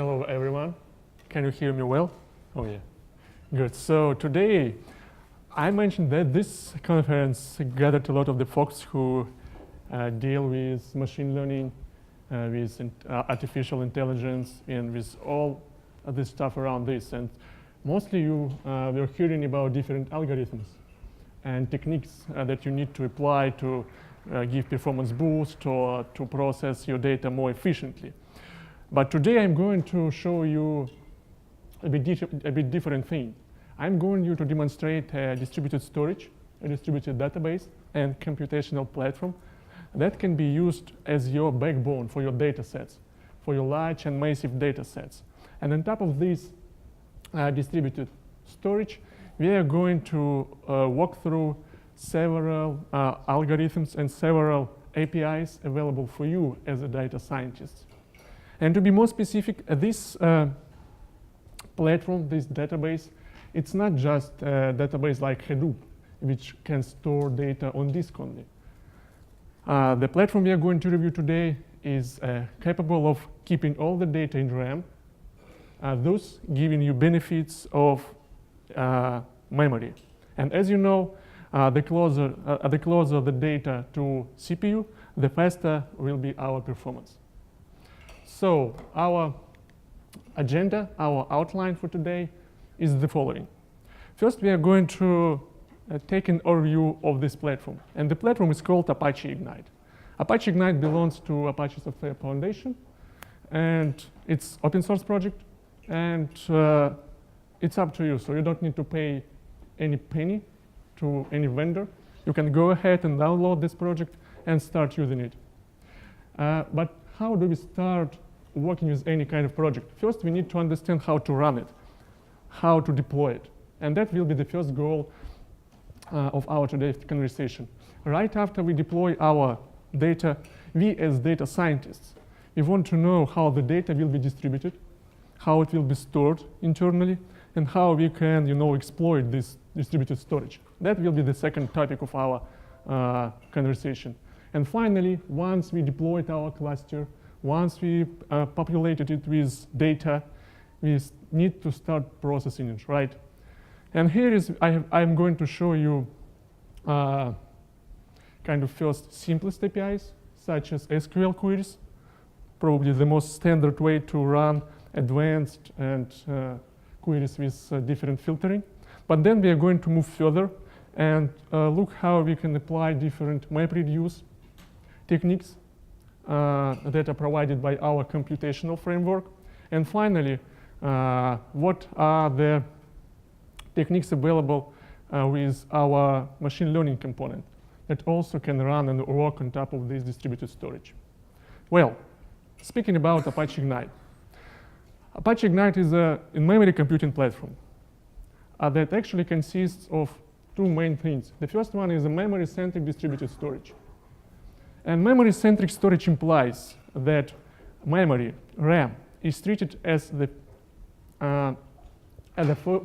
Hello, everyone. Can you hear me well? Oh, yeah. Good. So today, I mentioned that this conference gathered a lot of the folks who deal with machine learning, with artificial intelligence, and with all of this stuff around this. And mostly you were hearing about different algorithms and techniques that you need to apply to give performance boost or to process your data more efficiently. But today I'm going to show you a bit different thing. I'm going to demonstrate a distributed storage, a distributed database, and computational platform that can be used as your backbone for your data sets, for your large and massive data sets. And on top of this distributed storage, we are going to walk through several algorithms and several APIs available for you as a data scientist. And to be more specific, this platform, this database, it's not just a database like Hadoop, which can store data on disk only. The platform we are going to review today is capable of keeping all the data in RAM, thus giving you benefits of memory. And as you know, the closer the data to CPU, the faster will be our performance. So our agenda, our outline for today is the following. First, we are going to take an overview of this platform. And the platform is called Apache Ignite. Apache Ignite belongs to Apache Software Foundation. And it's open source project. And it's up to you. So you don't need to pay any penny to any vendor. You can go ahead and download this project and start using it. But how do we start working with any kind of project? First, we need to understand how to run it, how to deploy it. And that will be the first goal of our today's conversation. Right after we deploy our data, we as data scientists, we want to know how the data will be distributed, how it will be stored internally, and how we can, exploit this distributed storage. That will be the second topic of our conversation. And finally, once we deployed our cluster, once we populated it with data, we need to start processing it, right? And here is, I'm going to show you kind of first simplest APIs, such as SQL queries, probably the most standard way to run advanced and queries with different filtering. But then we are going to move further and look how we can apply different MapReduce techniques that are provided by our computational framework. And finally, what are the techniques available with our machine learning component that also can run and work on top of this distributed storage. Well, speaking about Apache Ignite. Apache Ignite is a in-memory computing platform that actually consists of two main things. The first one is a memory-centric distributed storage. And memory-centric storage implies that memory, RAM, is treated as the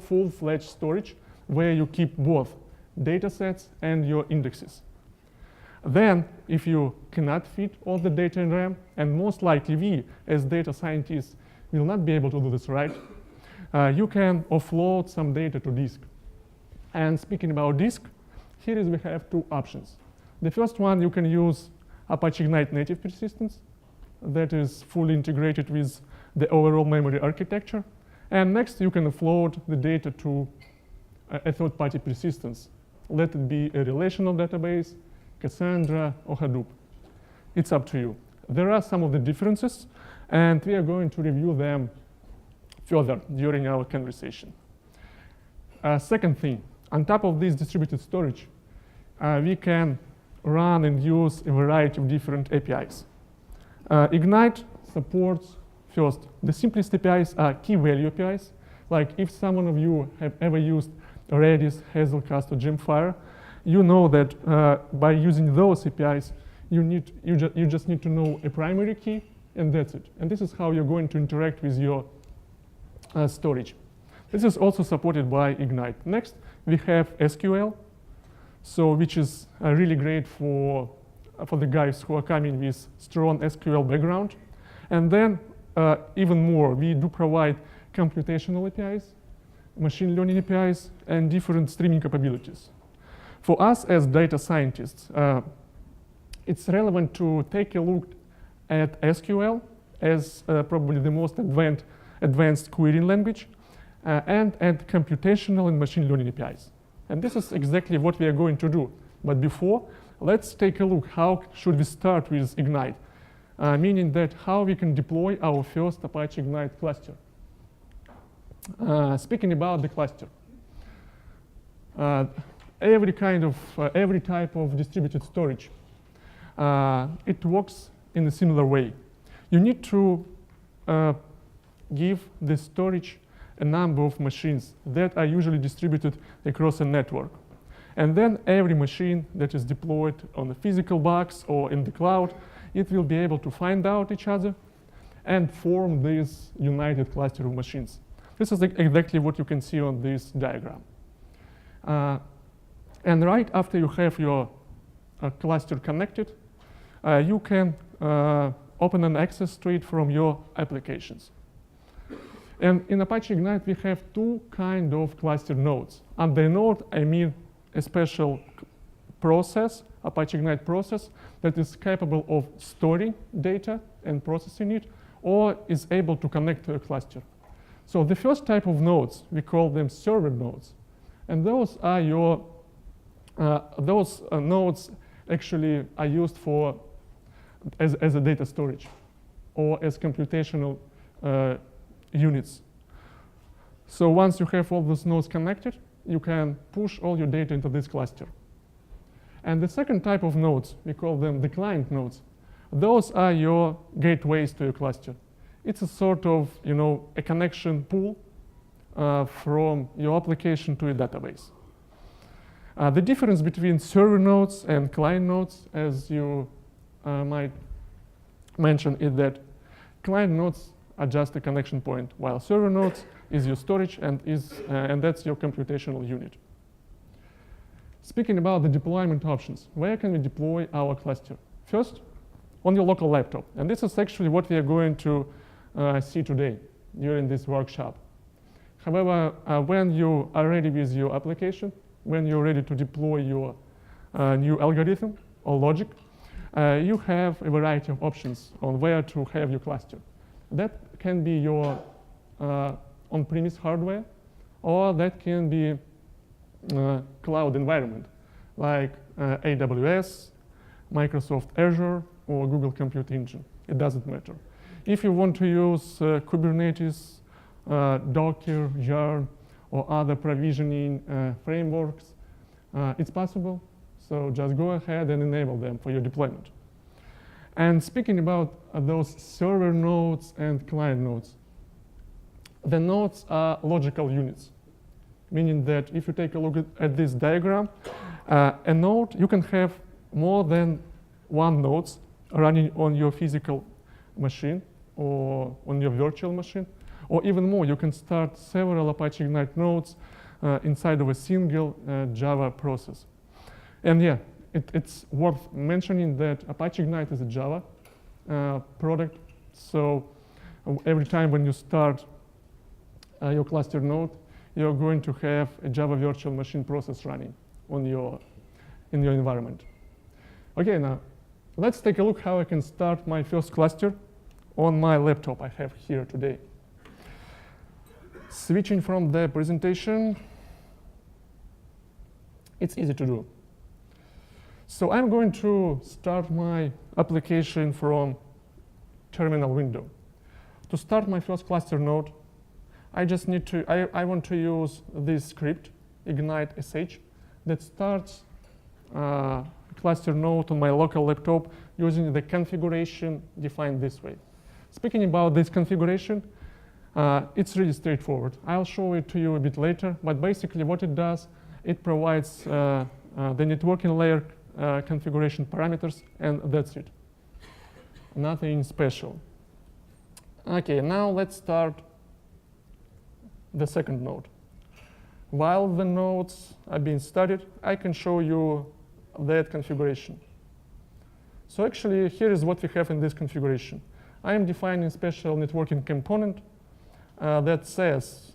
full-fledged storage where you keep both data sets and your indexes. Then, if you cannot fit all the data in RAM, and most likely we, as data scientists, will not be able to do this, right? You can offload some data to disk. And speaking about disk, here we have two options. The first one, you can use Apache Ignite native persistence that is fully integrated with the overall memory architecture. And next, you can offload the data to a third-party persistence. Let it be a relational database, Cassandra, or Hadoop. It's up to you. There are some of the differences, and we are going to review them further during our conversation. Second thing, on top of this distributed storage, we can run and use a variety of different APIs. Ignite supports, first, the simplest APIs are key value APIs. Like if someone of you have ever used Redis, Hazelcast, or Gemfire, you know that by using those APIs, you just need to know a primary key, and that's it. And this is how you're going to interact with your storage. This is also supported by Ignite. Next, we have SQL, so which is really great for the guys who are coming with strong SQL background. And then even more. We do provide computational APIs, machine learning APIs, and different streaming capabilities. For us as data scientists, it's relevant to take a look at SQL as probably the most advanced querying language, and at computational and machine learning APIs. And this is exactly what we are going to do. But before, let's take a look how should we start with Ignite, meaning that how we can deploy our first Apache Ignite cluster. Speaking about the cluster, every type of distributed storage, it works in a similar way. You need to give the storage a number of machines that are usually distributed across a network. And then every machine that is deployed on a physical box or in the cloud, it will be able to find out each other and form this united cluster of machines. This is exactly what you can see on this diagram. And right after you have your cluster connected, you can open an access to it from your applications. And in Apache Ignite, we have two kinds of cluster nodes. Under a node, I mean a special process, Apache Ignite process, that is capable of storing data and processing it, or is able to connect to a cluster. So the first type of nodes, we call them server nodes. And those are your, nodes actually are used for as a data storage or as computational units. So once you have all those nodes connected, you can push all your data into this cluster. And the second type of nodes, we call them the client nodes. Those are your gateways to your cluster. It's a sort of, a connection pool from your application to a database. The difference between server nodes and client nodes, as you might mention, is that client nodes are just a connection point, while server nodes is your storage and that's your computational unit. Speaking about the deployment options, where can we deploy our cluster? First, on your local laptop. And this is actually what we are going to see today during this workshop. However, when you are ready with your application, when you're ready to deploy your new algorithm or logic, you have a variety of options on where to have your cluster. That can be your on-premise hardware, or that can be cloud environment, like AWS, Microsoft Azure, or Google Compute Engine. It doesn't matter. If you want to use Kubernetes, Docker, Yarn, or other provisioning frameworks, it's possible. So just go ahead and enable them for your deployment. And speaking about those server nodes and client nodes, the nodes are logical units, meaning that if you take a look at this diagram, a node, you can have more than one node running on your physical machine or on your virtual machine, or even more, you can start several Apache Ignite nodes inside of a single Java process. And yeah, it's worth mentioning that Apache Ignite is a Java product. So every time when you start your cluster node, you're going to have a Java virtual machine process running in your environment. Okay, now let's take a look how I can start my first cluster on my laptop I have here today. Switching from the presentation, it's easy to do. So I'm going to start my application from terminal window. To start my first cluster node, I just need to, I want to use this script, ignite sh, that starts cluster node on my local laptop using the configuration defined this way. Speaking about this configuration, it's really straightforward. I'll show it to you a bit later, but basically what it does, it provides the networking layer configuration parameters, and that's it. Nothing special. Okay, now let's start the second node. While the nodes are being studied, I can show you that configuration. So actually, here is what we have in this configuration. I am defining a special networking component that says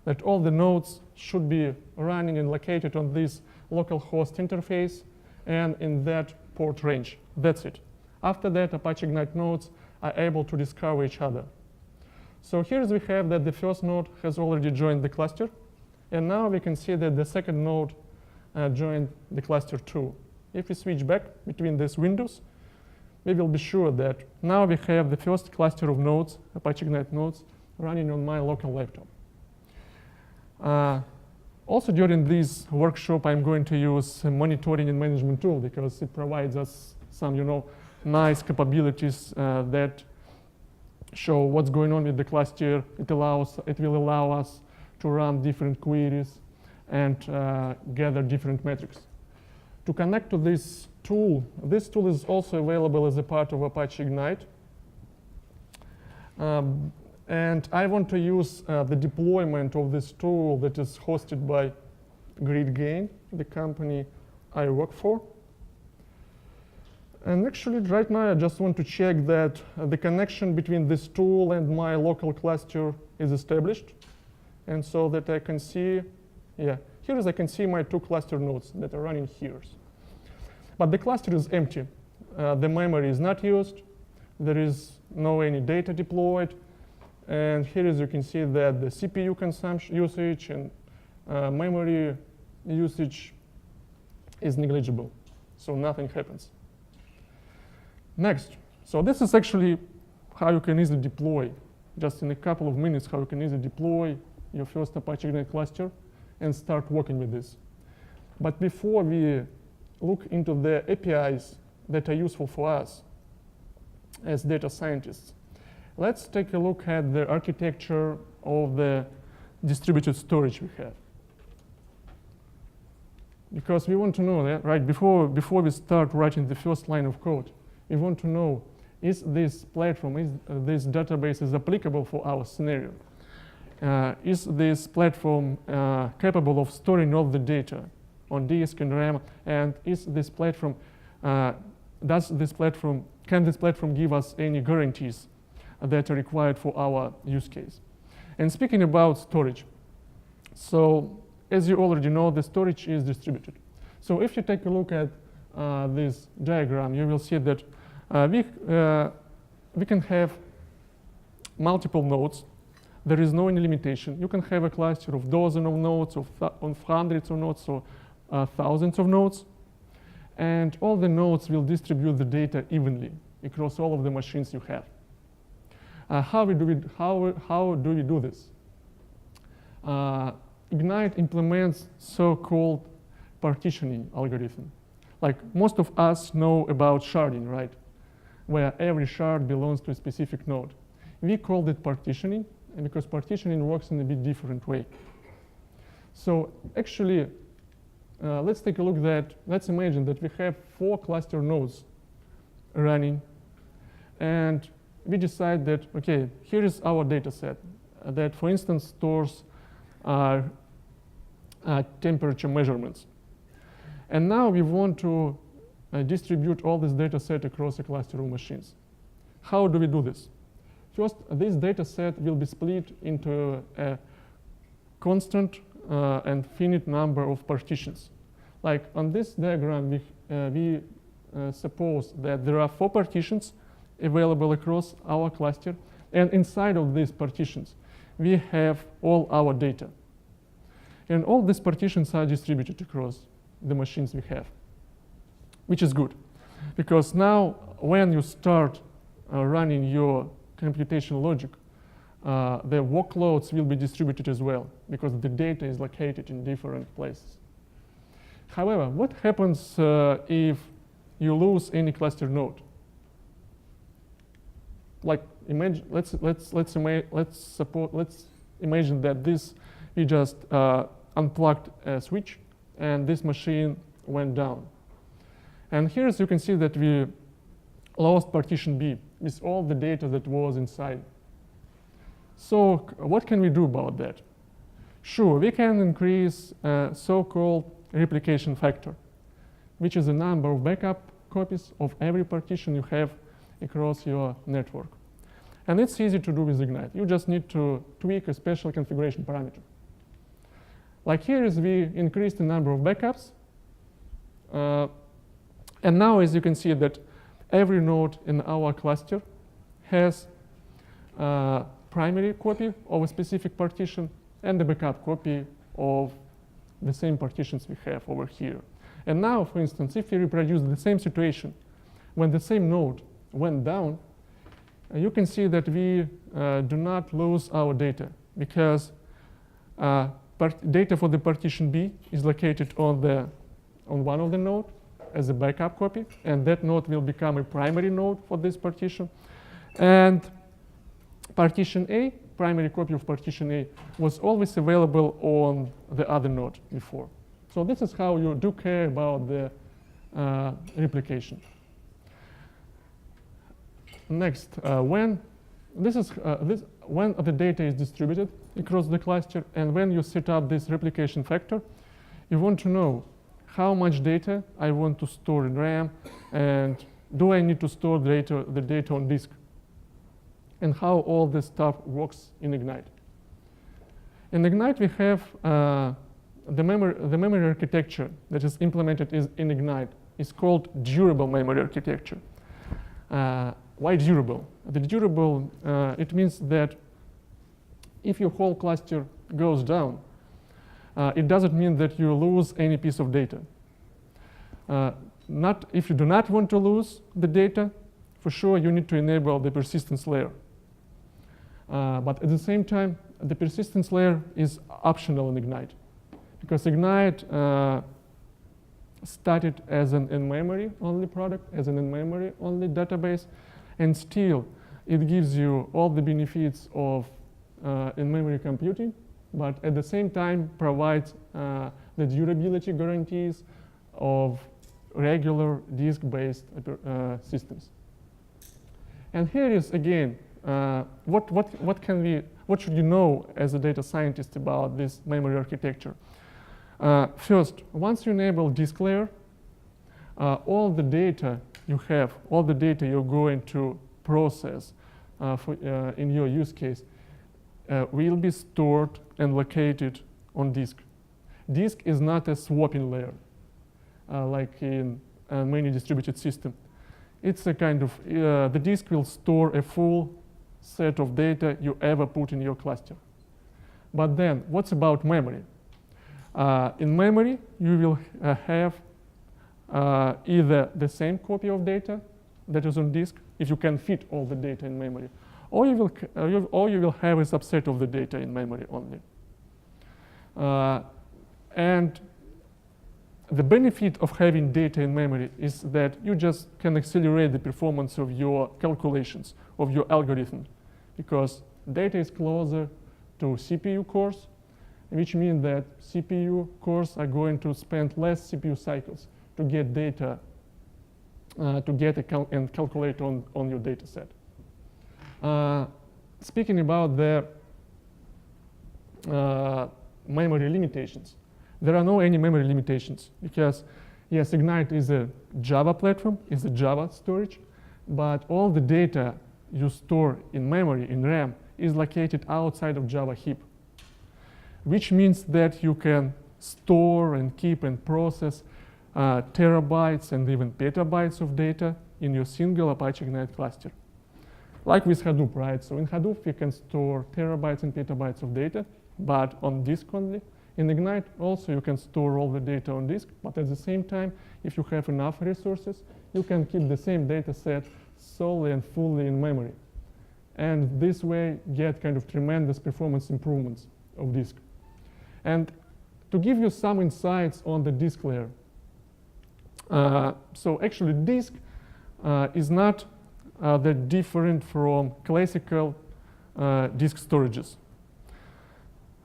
that all the nodes should be running and located on this localhost interface and in that port range. That's it. After that, Apache Ignite nodes are able to discover each other. So here we have that the first node has already joined the cluster. And now we can see that the second node joined the cluster too. If we switch back between these windows, we will be sure that now we have the first cluster of nodes, Apache Ignite nodes, running on my local laptop. Also during this workshop, I'm going to use a monitoring and management tool because it provides us some, nice capabilities that show what's going on with the cluster. It will allow us to run different queries and gather different metrics. To connect to this tool is also available as a part of Apache Ignite. And I want to use the deployment of this tool that is hosted by GridGain, the company I work for. And actually, right now, I just want to check that the connection between this tool and my local cluster is established. And so that I can see, here I can see my two cluster nodes that are running here. But the cluster is empty. The memory is not used. There is no any data deployed. And here, as you can see, that the CPU consumption usage and memory usage is negligible. So nothing happens. Next, so this is actually how you can easily deploy, just in a couple of minutes, how you can easily deploy your first Apache Ignite cluster and start working with this. But before we look into the APIs that are useful for us as data scientists, let's take a look at the architecture of the distributed storage we have. Because we want to know that, right, before we start writing the first line of code, we want to know, is this platform, this database is applicable for our scenario? Is this platform capable of storing all the data on disk and RAM? And is this platform, can this platform give us any guarantees that are required for our use case? And speaking about storage, so as you already know, the storage is distributed. So if you take a look at this diagram, you will see that we can have multiple nodes. There is no any limitation. You can have a cluster of dozens of nodes, of hundreds of nodes, or thousands of nodes. And all the nodes will distribute the data evenly across all of the machines you have. How do we do this? Ignite implements so-called partitioning algorithm. Like most of us know about sharding, right? Where every shard belongs to a specific node. We call it partitioning, and because partitioning works in a bit different way. So actually, let's take a look at, let's imagine that we have 4 cluster nodes running, and we decide that, okay, here is our data set that, for instance, stores temperature measurements. And now we want to distribute all this data set across a cluster of machines. How do we do this? First, this data set will be split into a constant and finite number of partitions. Like on this diagram, we suppose that there are 4 partitions available across our cluster, and inside of these partitions, we have all our data. And all these partitions are distributed across the machines we have, which is good. Because now, when you start running your computation logic, the workloads will be distributed as well, because the data is located in different places. However, what happens if you lose any cluster node? Like, imagine, let's imagine that we just unplugged a switch, and this machine went down. And here, as you can see, that we lost partition B with all the data that was inside. So what can we do about that? Sure, we can increase a so-called replication factor, which is the number of backup copies of every partition you have across your network. And it's easy to do with Ignite. You just need to tweak a special configuration parameter. Like here is we increased the number of backups. And now, as you can see, that every node in our cluster has a primary copy of a specific partition and a backup copy of the same partitions we have over here. And now, for instance, if we reproduce the same situation when the same node went down, you can see that we do not lose our data because data for the partition B is located on one of the nodes as a backup copy, and that node will become a primary node for this partition. And partition A, primary copy of partition A, was always available on the other node before. So this is how you do care about the replication. Next, when the data is distributed across the cluster and when you set up this replication factor, you want to know how much data I want to store in RAM, and do I need to store the data on disk, and how all this stuff works in Ignite. In Ignite, we have the memory architecture that is implemented in Ignite is called durable memory architecture. Why durable? The durable, it means that if your whole cluster goes down, it doesn't mean that you lose any piece of data. If you do not want to lose the data, for sure you need to enable the persistence layer. But at the same time, the persistence layer is optional in Ignite, because Ignite started as an in-memory only product, as an in-memory only database, and still it gives you all the benefits of in-memory computing, but at the same time provides the durability guarantees of regular disk-based systems. And here is again, what should you know as a data scientist about this memory architecture? First, once you enable disk layer, all the data you have, all the data you're going to process in your use case will be stored and located on disk. Disk is not a swapping layer like in many distributed systems. It's a kind of, the disk will store a full set of data you ever put in your cluster. But then, what's about memory? In memory, you will have either the same copy of data that is on disk, if you can fit all the data in memory, or you will have a subset of the data in memory only. And the benefit of having data in memory is that you just can accelerate the performance of your calculations, of your algorithm, because data is closer to CPU cores, which means that CPU cores are going to spend less CPU cycles to get data, and calculate on your data set. Speaking about the memory limitations, there are no any memory limitations because, yes, Ignite is a Java platform, is a Java storage, but all the data you store in memory, in RAM, is located outside of Java heap, which means that you can store and keep and process terabytes and even petabytes of data in your single Apache Ignite cluster. Like with Hadoop, right? So in Hadoop, you can store terabytes and petabytes of data, but on disk only. In Ignite, also, you can store all the data on disk, but at the same time, if you have enough resources, you can keep the same data set solely and fully in memory. And this way, get kind of tremendous performance improvements of disk. And to give you some insights on the disk layer, so actually disk is not that different from classical disk storages.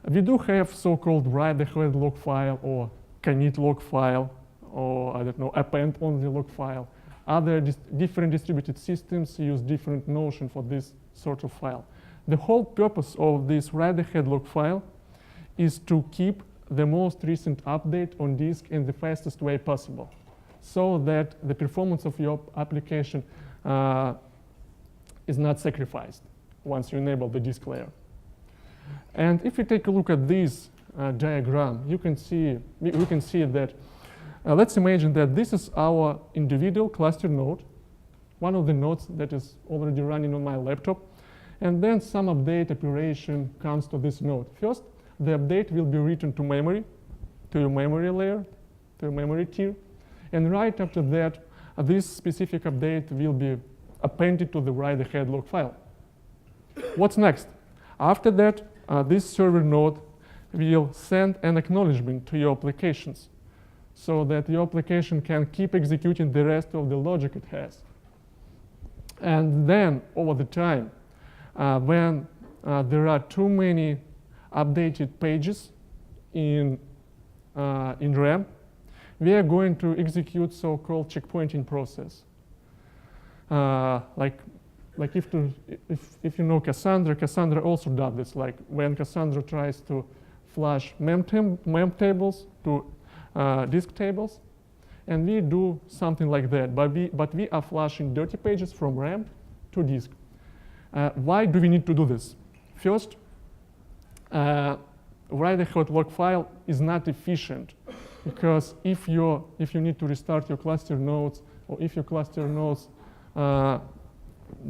We do have so-called write-ahead log file or commit log file or, I don't know, append-only log file. Other different distributed systems use different notion for this sort of file. The whole purpose of this write-ahead log file is to keep the most recent update on disk in the fastest way possible, so that the performance of your application is not sacrificed. once you enable the disk layer. And if you take a look at this diagram, we can see that, let's imagine that this is our individual cluster node, one of the nodes that is already running on my laptop. And then some update operation comes to this node. First, the update will be written to memory, to your memory layer, to your memory tier. And right after that, this specific update will be appended to the write-ahead log file. What's next? After that, this server node will send an acknowledgement to your applications so that your application can keep executing the rest of the logic it has. And then, over the time, when there are too many updated pages in RAM, we are going to execute so-called checkpointing process. Like if you know Cassandra also does this. Like when Cassandra tries to flush mem tables to disk tables, and we do something like that. But we are flushing dirty pages from RAM to disk. Why do we need to do this? First, write-ahead log file is not efficient, because if you need to restart your cluster nodes, or if your cluster nodes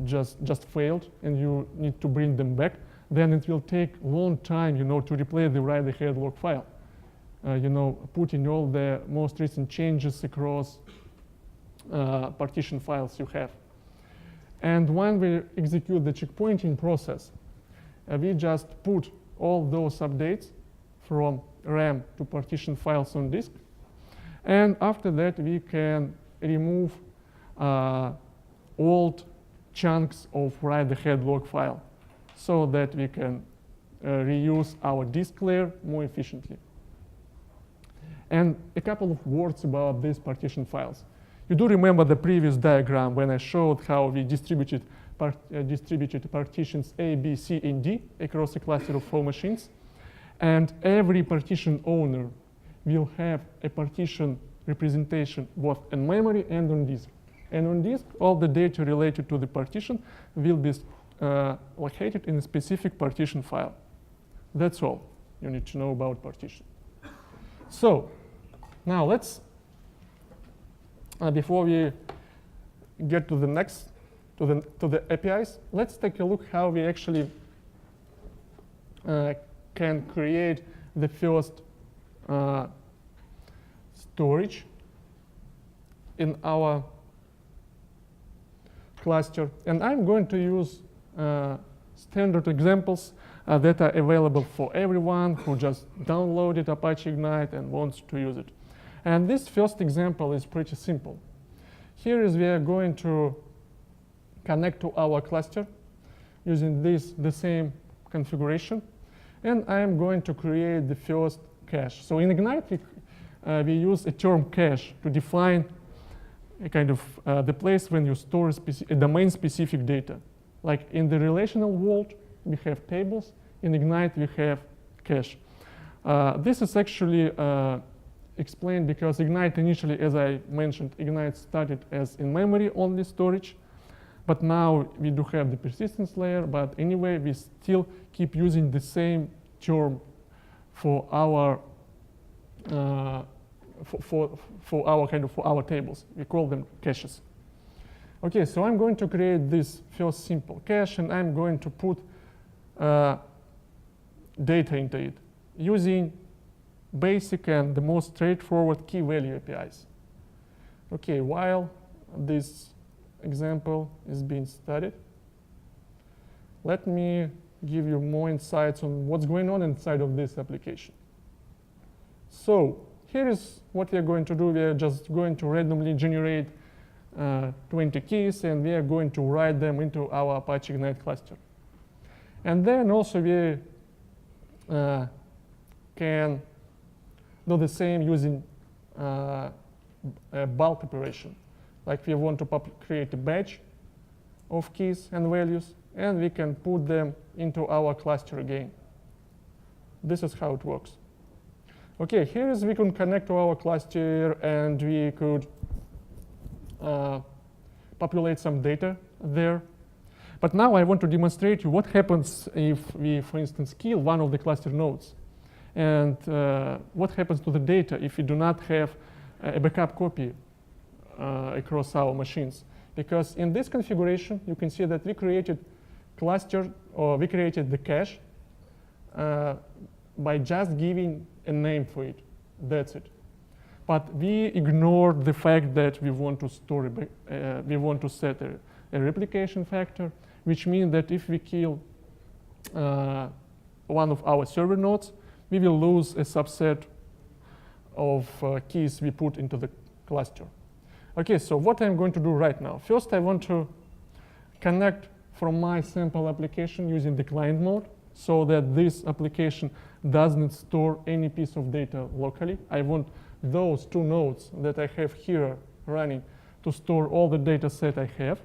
just failed and you need to bring them back, then it will take a long time, to replay the write-ahead log file. Putting all the most recent changes across partition files you have. And when we execute the checkpointing process, we just put all those updates from RAM to partition files on disk. And after that, we can remove old chunks of write-ahead log file so that we can reuse our disk layer more efficiently. And a couple of words about these partition files. You do remember the previous diagram when I showed how we distributed partitions A, B, C, and D across a cluster of 4 machines. And every partition owner will have a partition representation both in memory and on disk. And on disk, all the data related to the partition will be located in a specific partition file. That's all you need to know about partition. So now let's, before we get to the next, to the APIs, let's take a look how we actually can create the first storage in our cluster. And I'm going to use standard examples that are available for everyone who just downloaded Apache Ignite and wants to use it. And this first example is pretty simple. Here is we are going to connect to our cluster using the same configuration. And I am going to create the first cache. So in Ignite, we use a term cache to define a kind of the place when you store a domain-specific data. Like in the relational world, we have tables. In Ignite, we have cache. This is actually explained because Ignite initially, as I mentioned, Ignite started as in-memory only storage. But now we do have the persistence layer. But anyway, we still keep using the same term for our for our tables. We call them caches. Okay, so I'm going to create this first simple cache, and I'm going to put data into it using basic and the most straightforward key value APIs. Okay, while this example is being studied, let me give you more insights on what's going on inside of this application. So here is what we are going to do. We are just going to randomly generate 20 keys, and we are going to write them into our Apache Ignite cluster. And then also we can do the same using a bulk operation. Like we want to create a batch of keys and values, and we can put them into our cluster again. This is how it works. Okay, here is we can connect to our cluster, and we could populate some data there. But now I want to demonstrate you what happens if we, for instance, kill one of the cluster nodes. And what happens to the data if we do not have a backup copy across our machines. Because in this configuration, you can see that we created cluster, or we created the cache by just giving a name for it. That's it. But we ignored the fact that we want to store, we want to set a replication factor, which means that if we kill one of our server nodes, we will lose a subset of keys we put into the cluster. Okay, so what I'm going to do right now. First, I want to connect from my sample application using the client mode so that this application doesn't store any piece of data locally. I want those two nodes that I have here running to store all the data set I have.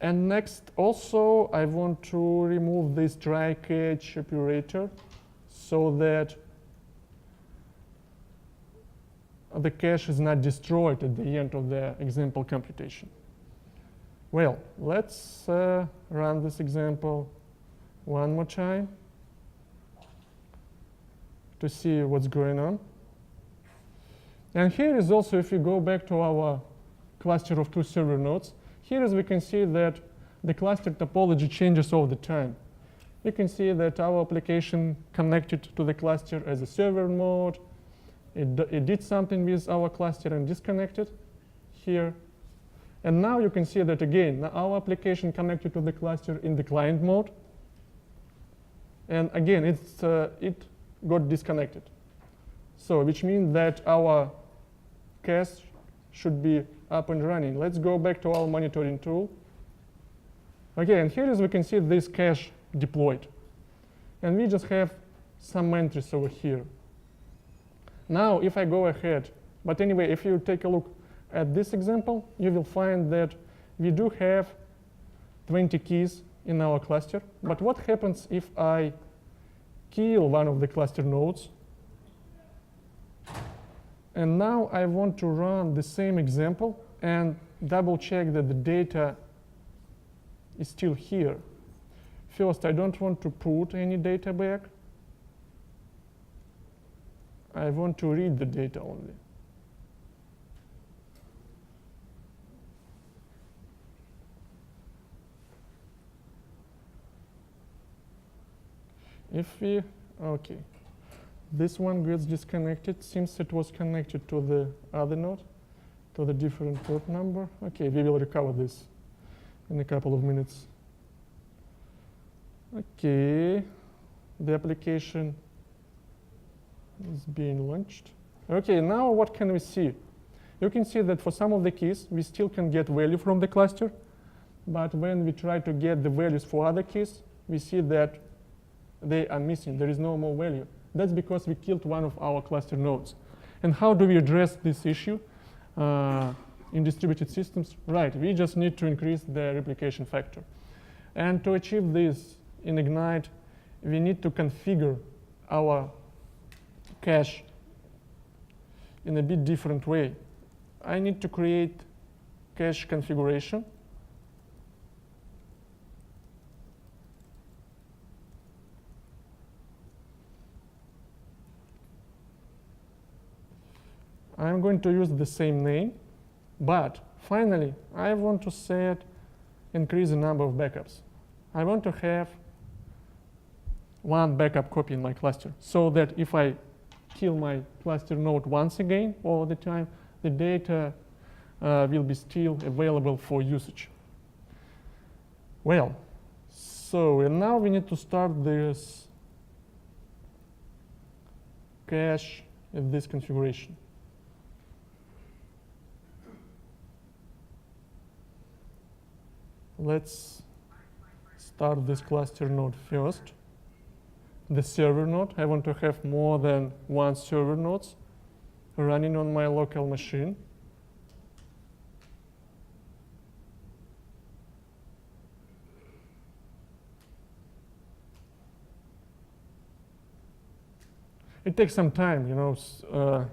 And next, also, I want to remove this try catch operator so that the cache is not destroyed at the end of the example computation. Well, let's run this example one more time to see what's going on. And here is also, if you go back to our cluster of 2 server nodes, here as we can see that the cluster topology changes all the time. You can see that our application connected to the cluster as a server mode. It did something with our cluster and disconnected here. And now you can see that again, our application connected to the cluster in the client mode. And again, it got disconnected. So which means that our cache should be up and running. Let's go back to our monitoring tool. Okay, and here as we can see this cache deployed. And we just have some entries over here. Now, if I go ahead, but anyway, if you take a look at this example, you will find that we do have 20 keys in our cluster. But what happens if I kill one of the cluster nodes? And now I want to run the same example and double check that the data is still here. First, I don't want to put any data back. I want to read the data only. If we, okay, this one gets disconnected. Seems it was connected to the other node, to the different port number. Okay, we will recover this in a couple of minutes. Okay, the application is being launched. Okay, now what can we see? You can see that for some of the keys, we still can get value from the cluster. But when we try to get the values for other keys, we see that they are missing. There is no more value. That's because we killed one of our cluster nodes. And how do we address this issue in distributed systems? Right, we just need to increase the replication factor. And to achieve this in Ignite, we need to configure our cache in a bit different way. I need to create cache configuration. I'm going to use the same name, but finally, I want to set increase the number of backups. I want to have one backup copy in my cluster so that if I kill my cluster node once again all the time, the data will be still available for usage. Well, so and now we need to start this cache in this configuration. Let's start this cluster node first. The server node, I want to have more than one server nodes running on my local machine. It takes some time, you know.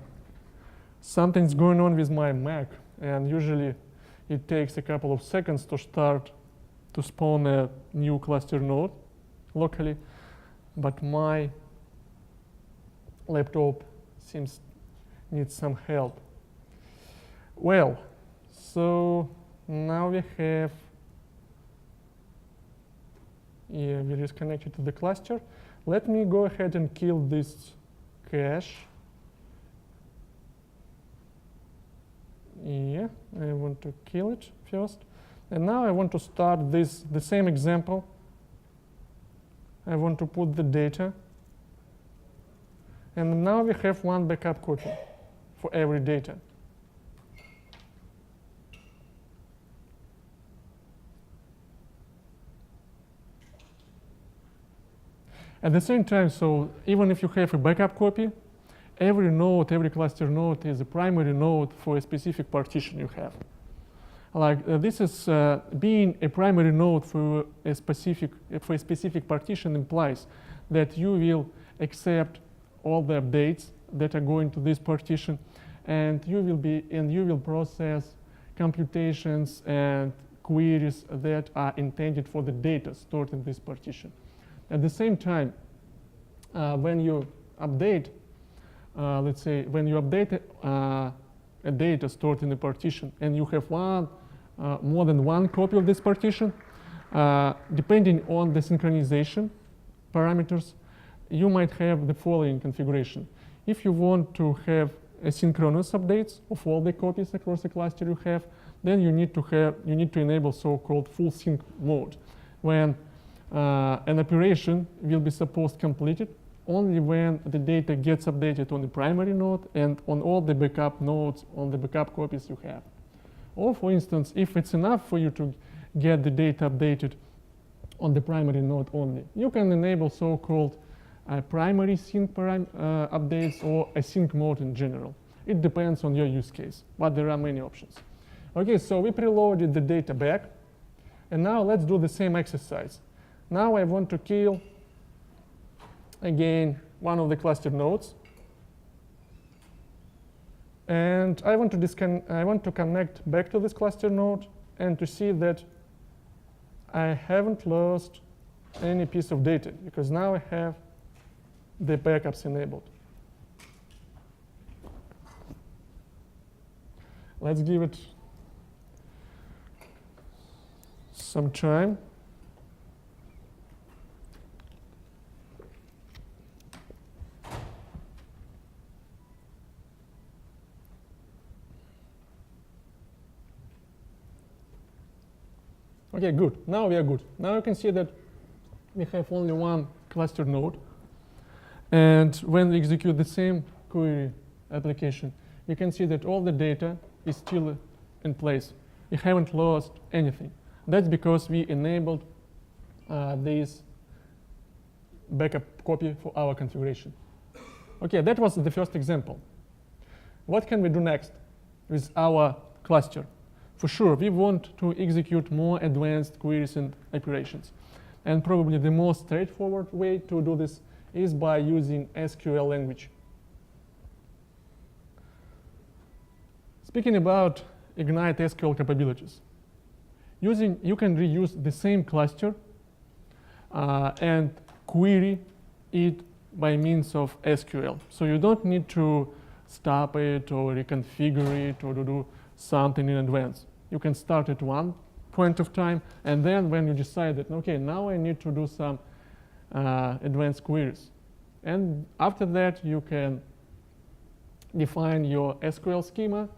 Something's going on with my Mac, and usually it takes a couple of seconds to spawn a new cluster node locally, but my laptop needs some help. Well, so now we have, we is connected to the cluster. Let me go ahead and kill this cache. Yeah, I want to kill it first. And now I want to start the same example. I want to put the data. And now we have one backup copy for every data. At the same time, so even if you have a backup copy, every node, every cluster node is a primary node for a specific partition you have. Like this is being a primary node for a specific partition implies that you will accept all the updates that are going to this partition, and you will process computations and queries that are intended for the data stored in this partition. At the same time, when you update, let's say, when you update a data stored in a partition and you have more than one copy of this partition, depending on the synchronization parameters, you might have the following configuration. If you want to have asynchronous updates of all the copies across the cluster you have, then you need to enable so-called full sync mode, when an operation will be supposed completed only when the data gets updated on the primary node and on all the backup nodes, on the backup copies you have. Or for instance, if it's enough for you to get the data updated on the primary node only, you can enable so-called primary sync updates or async mode in general. It depends on your use case, but there are many options. Okay, so we preloaded the data back, and now let's do the same exercise. Now I want to kill, again, one of the cluster nodes. And I want to connect back to this cluster node and to see that I haven't lost any piece of data, because now I have the backups enabled. Let's give it some time. Okay, good. Now we are good. Now you can see that we have only one cluster node. And when we execute the same query application, you can see that all the data is still in place. We haven't lost anything. That's because we enabled this backup copy for our configuration. Okay, that was the first example. What can we do next with our cluster? For sure, we want to execute more advanced queries and operations. And probably the most straightforward way to do this is by using SQL language. Speaking about Ignite SQL capabilities, you can reuse the same cluster and query it by means of SQL. So you don't need to stop it or reconfigure it or to do something in advance. You can start at one point of time, and then when you decide that, okay, now I need to do some advanced queries. And after that, you can define your SQL schema.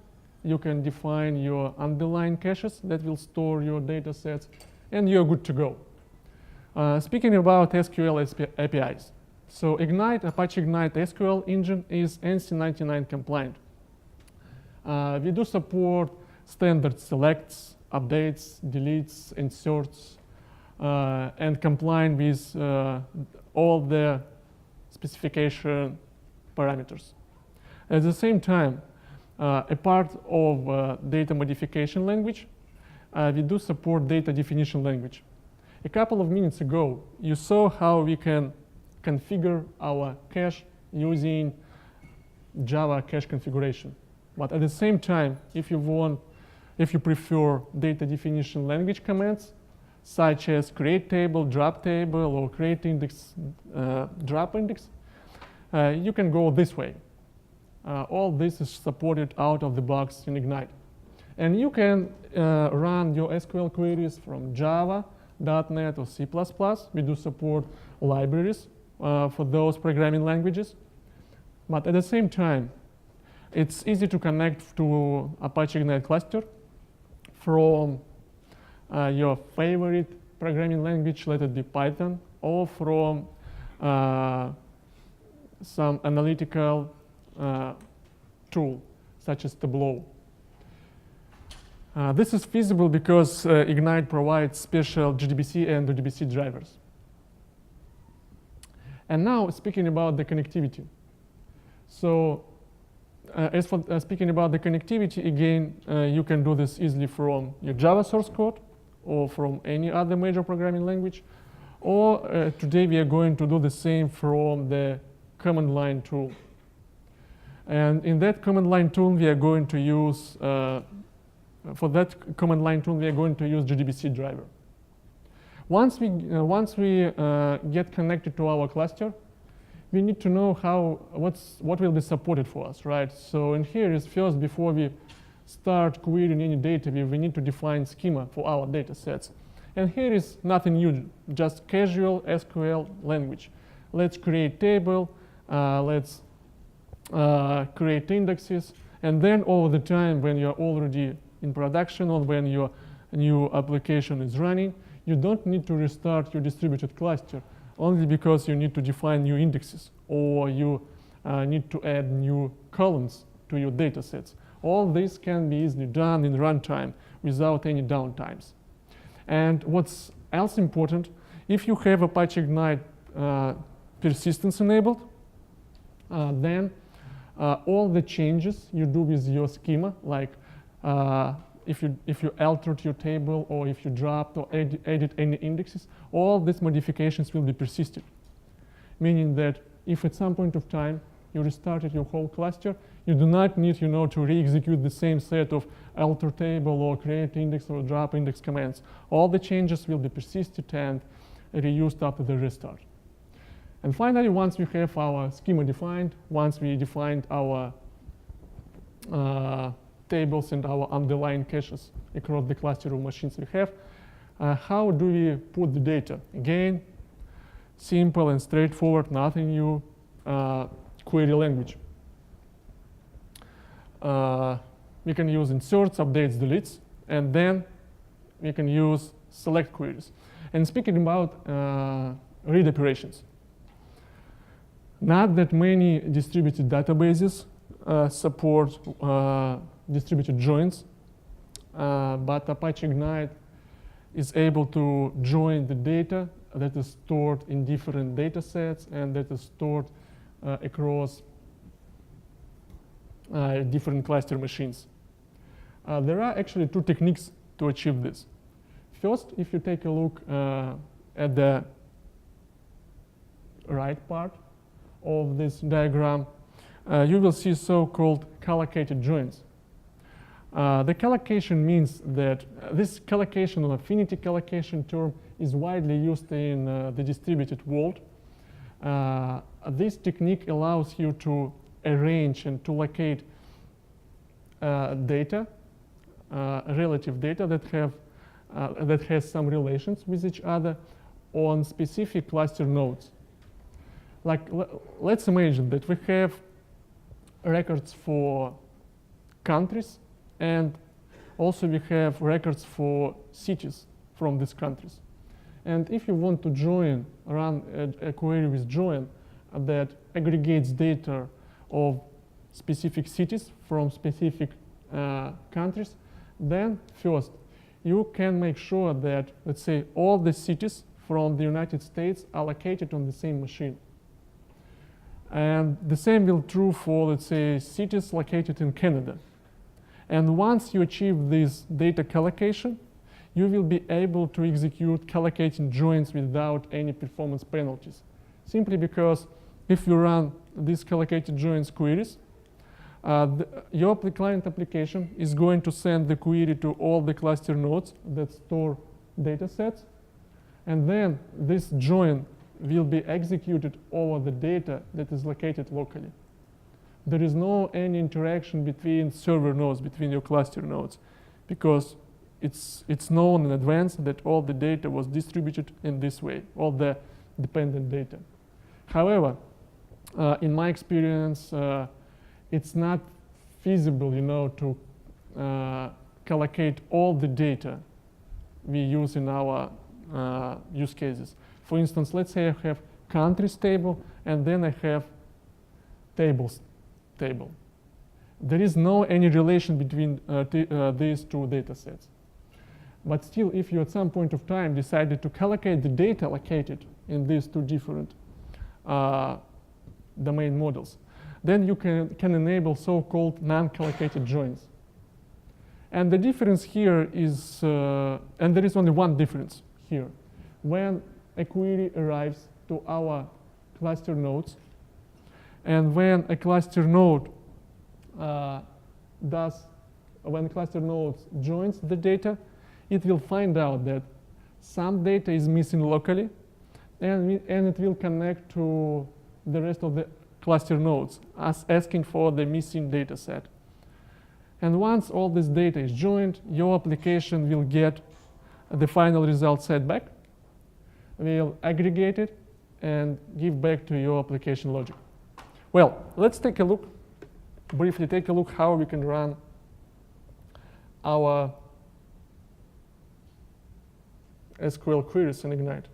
You can define your underlying caches that will store your data sets, and you're good to go. Speaking about SQL APIs, so Apache Ignite SQL engine is ANSI 99 compliant. We do support standard selects, updates, deletes, inserts, and complying with all the specification parameters. At the same time, a part of data modification language, we do support data definition language. A couple of minutes ago, you saw how we can configure our cache using Java cache configuration. But at the same time, if you want if you prefer data definition language commands, such as create table, drop table, or create index, drop index, you can go this way. All this is supported out of the box in Ignite. And you can run your SQL queries from Java, .NET, or C++. We do support libraries for those programming languages. But at the same time, it's easy to connect to Apache Ignite cluster from your favorite programming language, let it be Python, or from some analytical tool, such as Tableau. This is feasible because Ignite provides special JDBC and ODSC drivers. And now, speaking about the connectivity. So, as for speaking about the connectivity, again, you can do this easily from your Java source code or from any other major programming language. Or today we are going to do the same from the command line tool. And in that command line tool, we are going to use, for that command line tool, we are going to use JDBC driver. Once we get connected to our cluster, we need to know what will be supported for us, right? So in here is first, before we start querying any data, we need to define schema for our data sets. And here is nothing new, just casual SQL language. Let's create table, let's create indexes, and then over the time when you're already in production or when your new application is running, you don't need to restart your distributed cluster only because you need to define new indexes or you need to add new columns to your data sets. All this can be easily done in runtime without any downtimes. And what's else important, if you have Apache Ignite persistence enabled, then all the changes you do with your schema, like if you altered your table or if you dropped or added any indexes, all these modifications will be persisted. Meaning that if at some point of time you restarted your whole cluster, you do not need to re-execute the same set of alter table or create index or drop index commands. All the changes will be persisted and reused after the restart. And finally, once we have our schema defined, once we defined our tables and our underlying caches across the cluster of machines we have, how do we put the data? Again, simple and straightforward, nothing new, query language. We can use inserts, updates, deletes, and then we can use select queries. And speaking about read operations, not that many distributed databases support distributed joins, but Apache Ignite is able to join the data that is stored in different data sets and that is stored across different cluster machines. There are actually two techniques to achieve this. First, if you take a look at the right part of this diagram, you will see so-called collocated joins. The collocation means that this collocation or affinity collocation term is widely used in the distributed world. This technique allows you to arrange and to locate data, relative data that has some relations with each other on specific cluster nodes. Like, let's imagine that we have records for countries, and also we have records for cities from these countries. And if you want to run a query with join that aggregates data of specific cities from specific countries, then first, you can make sure that, let's say, all the cities from the United States are located on the same machine. And the same will be true for, let's say, cities located in Canada. And once you achieve this data collocation, you will be able to execute collocating joins without any performance penalties. Simply because if you run these collocated joins queries, Your client application is going to send the query to all the cluster nodes that store data sets. And then this join will be executed over the data that is located locally. There is no any interaction between server nodes, between your cluster nodes, because it's known in advance that all the data was distributed in this way, all the dependent data. However, in my experience, it's not feasible, to collocate all the data we use in our use cases. For instance, let's say I have countries table, and then I have tables table. There is no any relation between these two data sets. But still, if you at some point of time decided to collocate the data located in these two different domain models, then you can enable so-called non-collocated joins. And the difference here is, and there is only one difference here. When a query arrives to our cluster nodes, and when a cluster node when cluster node joins the data, it will find out that some data is missing locally, and it will connect to the rest of the cluster nodes, asking for the missing data set. And once all this data is joined, your application will get the final result set back, will aggregate it, and give back to your application logic. Well, let's take a look, briefly take a look how we can run our SQL queries in Ignite.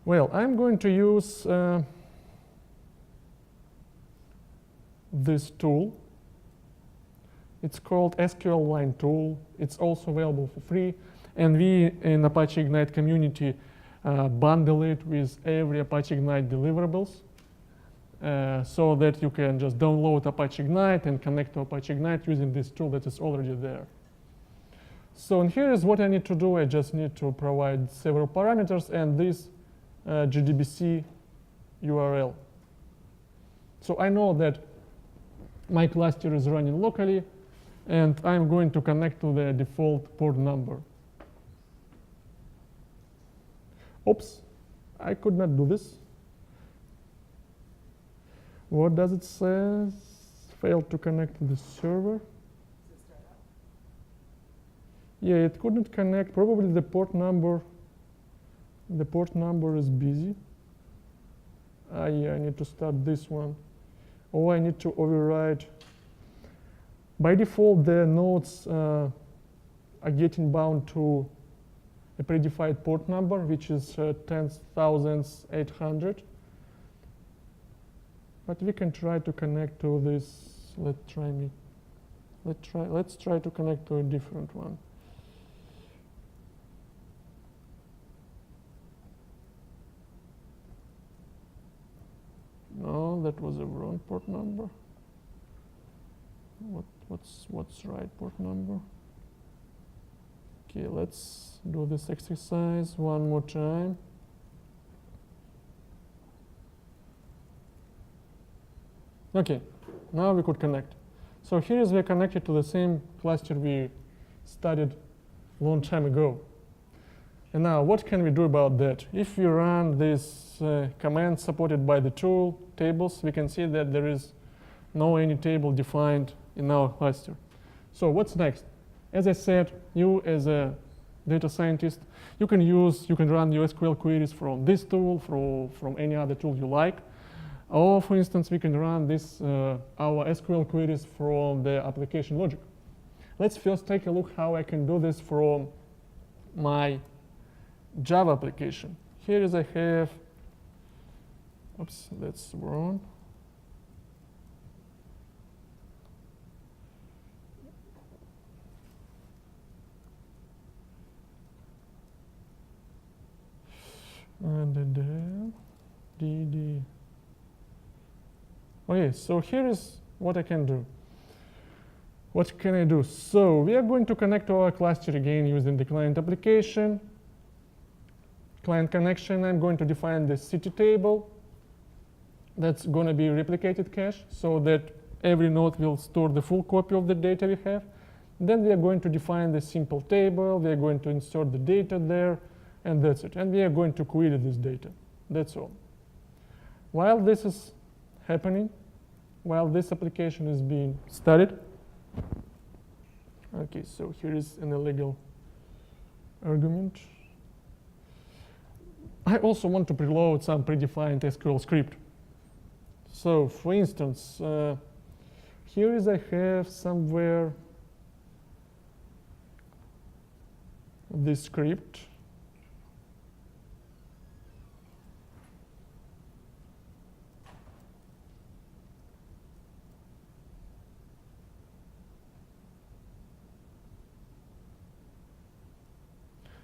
Well, I'm going to use this tool. It's called SQL Line Tool. It's also available for free. And we in Apache Ignite community bundle it with every Apache Ignite deliverables so that you can just download Apache Ignite and connect to Apache Ignite using this tool that is already there. So and here is what I need to do. I just need to provide several parameters and this JDBC URL. So I know that my cluster is running locally, and I'm going to connect to the default port number. Oops, I could not do this. What does it say? Failed to connect to the server. Yeah, it couldn't connect. Probably the port number is busy. Yeah, I need to start this one. Oh, I need to override. By default, the nodes are getting bound to a predefined port number, which is 10,800. But we can try to connect to this. Let's try to connect to a different one. No, that was a wrong port number. What's right port number? Okay, let's do this exercise one more time. Okay, now we could connect. So here is we're connected to the same cluster we studied a long time ago. And now what can we do about that? If we run this command supported by the tool, tables, we can see that there is no any table defined in our cluster. So what's next? As I said, you as a data scientist, you can run your SQL queries from this tool, from any other tool you like. Or for instance, we can run this our SQL queries from the application logic. Let's first take a look how I can do this from my Java application. Here is I have, oops, that's wrong. And then DD. Okay, so here is what I can do. What can I do? So we are going to connect to our cluster again using the client application. Client connection, I'm going to define the city table. That's going to be replicated cache so that every node will store the full copy of the data we have. Then we are going to define the simple table. We are going to insert the data there, and that's it. And we are going to query this data. That's all. While this is happening, while this application is being studied, okay, so here is an illegal argument. I also want to preload some predefined SQL script. So, for instance, here is I have somewhere this script.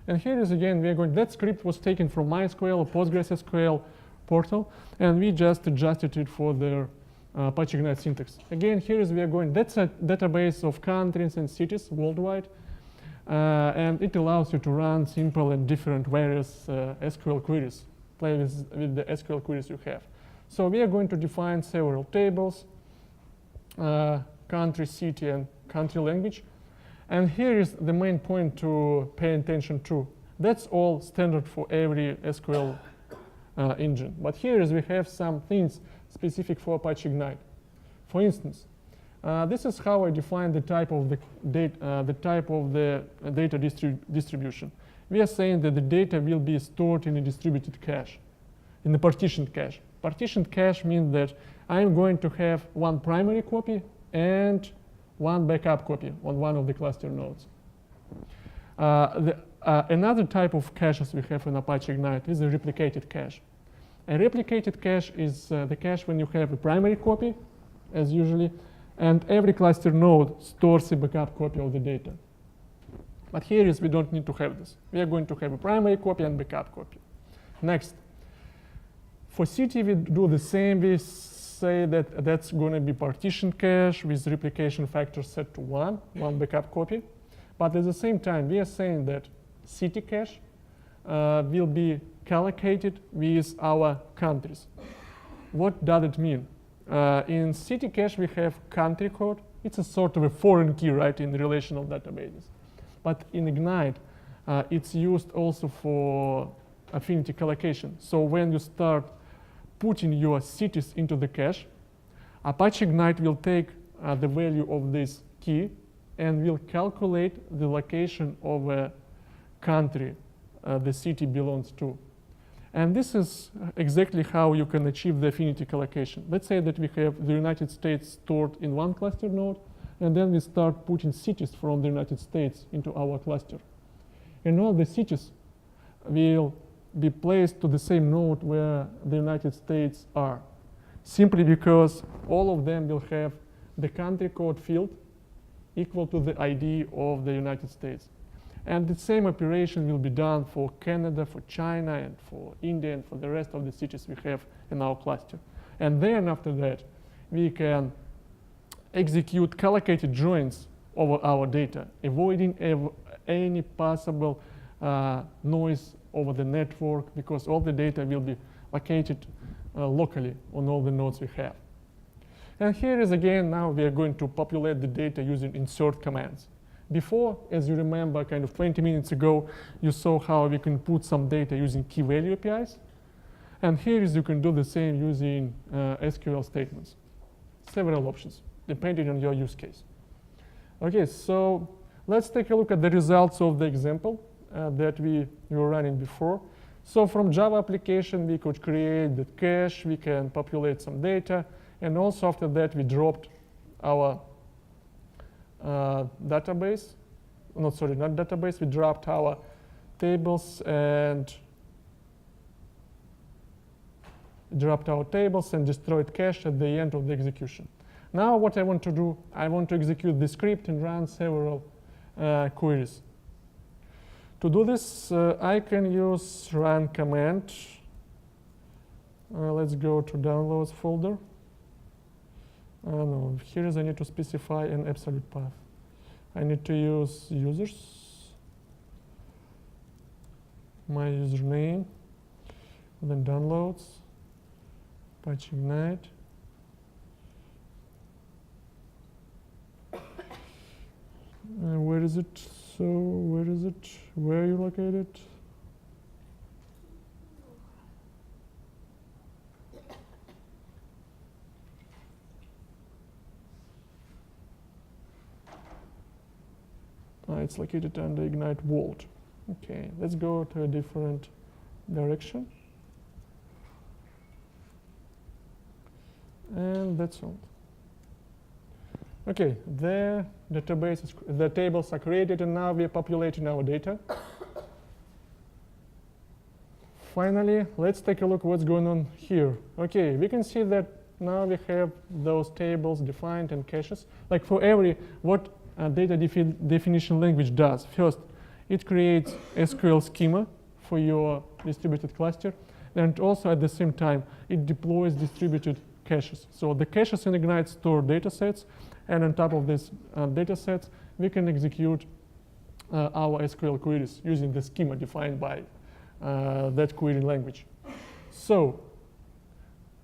And here is again, we are going, that script was taken from MySQL or PostgreSQL portal, and we just adjusted it for their Apache Ignite syntax. Again, here is we are going, that's a database of countries and cities worldwide, and it allows you to run simple and different various SQL queries, play with the SQL queries you have. So we are going to define several tables, country, city, and country language. And here is the main point to pay attention to. That's all standard for every SQL engine. But here is we have some things specific for Apache Ignite. For instance, this is how I define the type of the data distribution. We are saying that the data will be stored in a distributed cache, in a partitioned cache. Partitioned cache means that I'm going to have one primary copy and one backup copy on one of the cluster nodes. Another type of caches we have in Apache Ignite is a replicated cache. A replicated cache is the cache when you have a primary copy, as usually, and every cluster node stores a backup copy of the data. But here is we don't need to have this. We are going to have a primary copy and backup copy. Next, for city we do the same. We say that that's going to be partitioned cache with replication factor set to 1 backup copy. But at the same time, we are saying that city cache will be collocated with our countries. What does it mean? In city cache, we have country code. It's a sort of a foreign key, right, in relational databases. But in Ignite, it's used also for affinity collocation. So when you start putting your cities into the cache, Apache Ignite will take the value of this key and will calculate the location of a country the city belongs to. And this is exactly how you can achieve the affinity collocation. Let's say that we have the United States stored in one cluster node, and then we start putting cities from the United States into our cluster. And all the cities will be placed to the same node where the United States are, simply because all of them will have the country code field equal to the ID of the United States. And the same operation will be done for Canada, for China, and for India, and for the rest of the cities we have in our cluster. And then after that, we can execute collocated joins over our data, avoiding any possible noise over the network, because all the data will be located locally on all the nodes we have. And here is again, now we are going to populate the data using insert commands. Before, as you remember, kind of 20 minutes ago, you saw how we can put some data using key value APIs. And here is you can do the same using SQL statements. Several options, depending on your use case. Okay, so let's take a look at the results of the example that we were running before. So from Java application, we could create the cache, we can populate some data, and also after that, we dropped our database. No, sorry, not database. We dropped our tables and destroyed cache at the end of the execution. Now what I want to do, I want to execute the script and run several queries. To do this, I can use run command. Let's go to downloads folder. No, here is I need to specify an absolute path. I need to use users, my username, then downloads, Apache Ignite, is it? So where is it? Where are you located? It's located under Ignite Vault. Okay, let's go to a different direction. And that's all. Okay, the tables are created, and now we are populating our data. Finally, let's take a look what's going on here. Okay, we can see that now we have those tables defined and caches. Like for every, what data definition language does. First, it creates SQL schema for your distributed cluster, and also at the same time, it deploys distributed caches. So the caches in Ignite store data sets, and on top of these data sets, we can execute our SQL queries using the schema defined by that query language. So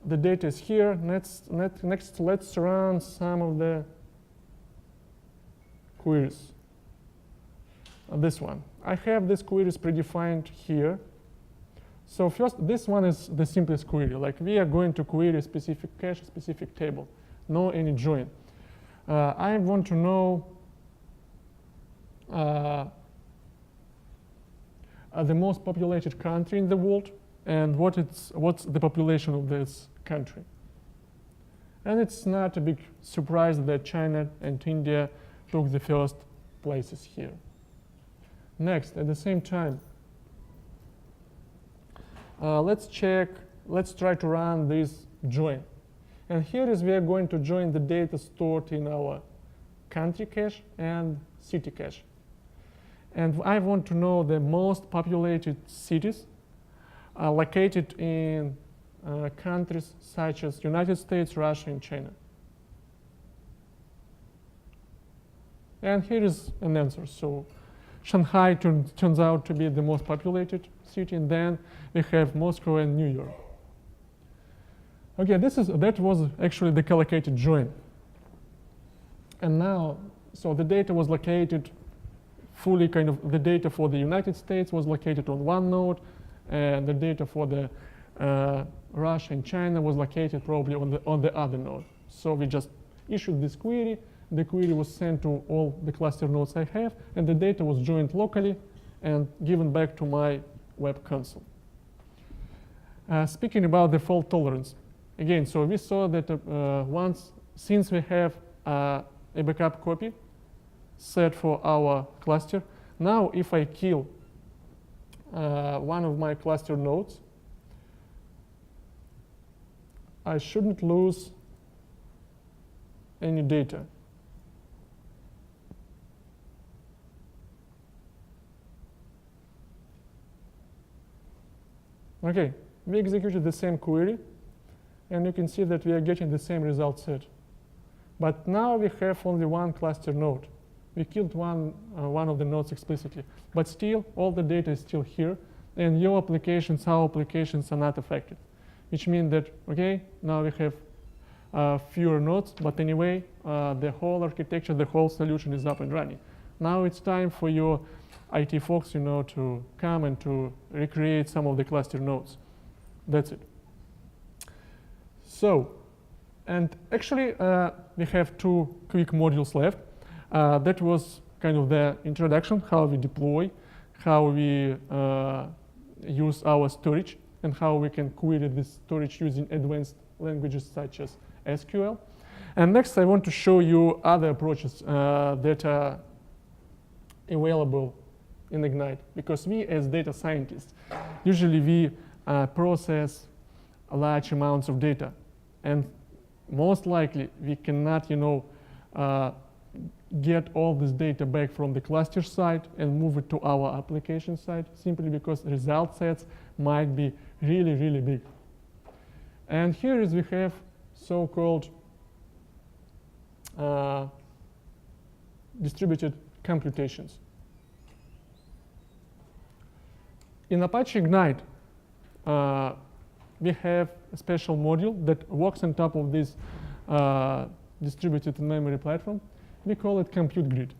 the data is here. Next, let's run some of the queries. This one. I have these queries predefined here. So first, this one is the simplest query. Like we are going to query a specific cache, specific table, no any join. I want to know the most populated country in the world and what's the population of this country. And it's not a big surprise that China and India took the first places here. Next, at the same time, let's try to run this join. And here is we are going to join the data stored in our country cache and city cache. And I want to know the most populated cities located in countries such as United States, Russia, and China. And here is an answer. So Shanghai turns out to be the most populated city, and then we have Moscow and New York. Okay, that was actually the collocated join. And now, so the data was located fully the data for the United States was located on one node, and the data for the Russia and China was located probably on the other node. So we just issued this query. The query was sent to all the cluster nodes I have, and the data was joined locally and given back to my web console. Speaking about the fault tolerance, again, so we saw that since we have a backup copy set for our cluster, now if I kill one of my cluster nodes, I shouldn't lose any data. Okay, we executed the same query, and you can see that we are getting the same result set. But now we have only one cluster node. We killed one of the nodes explicitly, but still all the data is still here, and your applications, our applications are not affected, which means that, okay, now we have fewer nodes, but anyway, the whole architecture, the whole solution is up and running. Now it's time for your IT folks, to come and to recreate some of the cluster nodes. That's it. So, and actually, we have two quick modules left. That was kind of the introduction, how we deploy, how we use our storage, and how we can query this storage using advanced languages such as SQL. And next, I want to show you other approaches that are available in Ignite, because we as data scientists, usually we process large amounts of data, and most likely we cannot, get all this data back from the cluster side and move it to our application side, simply because result sets might be really, really big. And here is we have so-called distributed computations. In Apache Ignite, we have a special module that works on top of this distributed memory platform. We call it Compute Grid.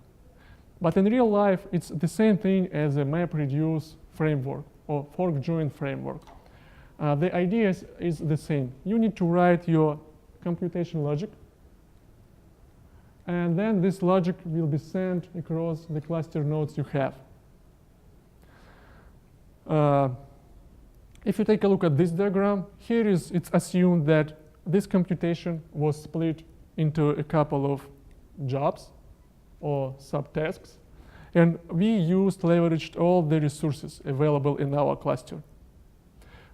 But in real life, it's the same thing as a MapReduce framework or fork-join framework. The idea is the same. You need to write your computation logic, and then this logic will be sent across the cluster nodes you have. If you take a look at this diagram, here it's assumed that this computation was split into a couple of jobs or subtasks, and we leveraged all the resources available in our cluster.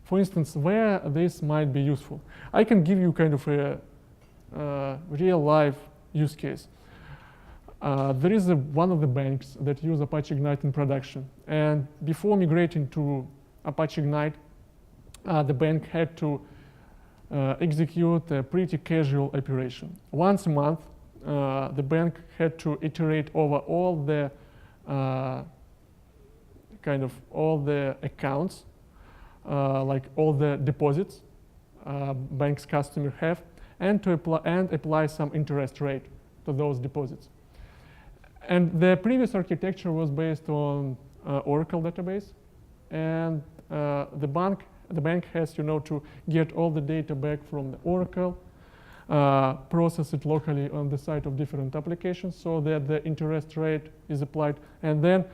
For instance, where this might be useful, I can give you kind of a real-life use case. There is one of the banks that use Apache Ignite in production, and before migrating to Apache Ignite, the bank had to execute a pretty casual operation. Once a month, the bank had to iterate over all the all the accounts, like all the deposits bank's customer have, and to apply some interest rate to those deposits. And the previous architecture was based on Oracle database, and the bank has to get all the data back from the Oracle, process it locally on the side of different applications so that the interest rate is applied, and then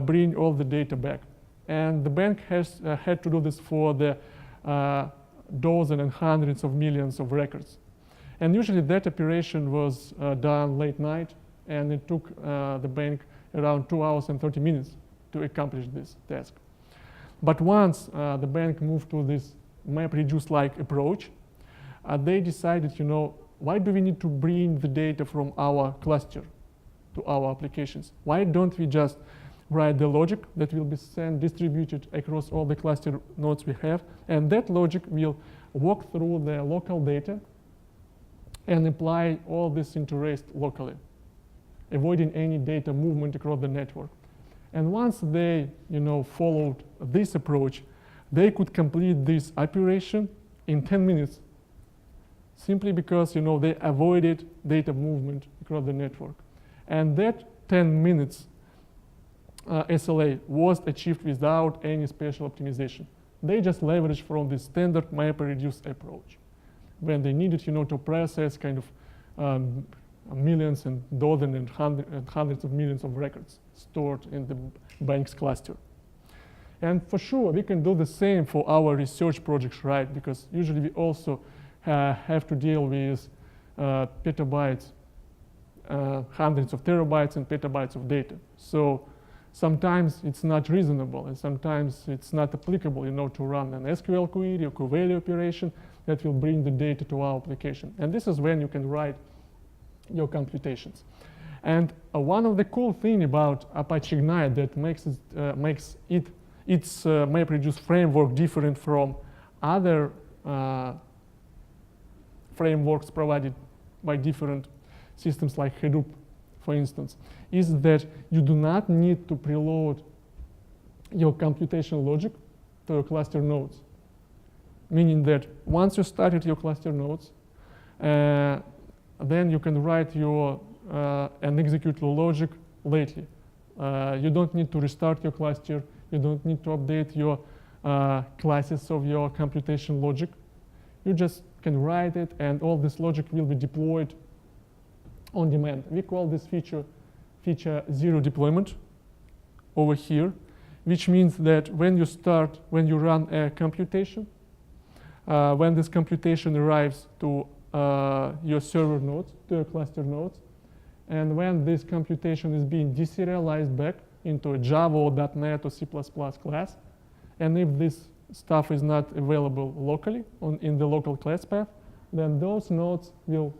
bring all the data back. And the bank has had to do this for the dozens and hundreds of millions of records. And usually that operation was done late night, and it took the bank around 2 hours and 30 minutes to accomplish this task. But once the bank moved to this MapReduce-like approach, they decided, why do we need to bring the data from our cluster to our applications? Why don't we just write the logic that will be distributed across all the cluster nodes we have, and that logic will walk through the local data and apply all this interest locally, avoiding any data movement across the network. And once they followed this approach, they could complete this operation in 10 minutes, simply because they avoided data movement across the network. And that 10 minutes SLA was achieved without any special optimization. They just leveraged from the standard MapReduce approach when they needed to process millions and dozens and hundreds of millions of records stored in the bank's cluster. And for sure, we can do the same for our research projects, right? Because usually we also have to deal with petabytes, hundreds of terabytes and petabytes of data. So sometimes it's not reasonable, and sometimes it's not applicable, to run an SQL query or q-value operation that will bring the data to our application. And this is when you can write your computations. And one of the cool things about Apache Ignite that makes its MapReduce framework different from other frameworks provided by different systems like Hadoop, for instance, is that you do not need to preload your computation logic to your cluster nodes. Meaning that once you started your cluster nodes, then you can write your and execute your logic lately. You don't need to restart your cluster. You don't need to update your classes of your computation logic. You just can write it, and all this logic will be deployed on demand. We call this feature zero deployment over here, which means that when you run a computation, when this computation arrives to your server nodes, to your cluster nodes, and when this computation is being deserialized back into a Java or .NET or C++ class, and if this stuff is not available locally in the local class path, then those nodes will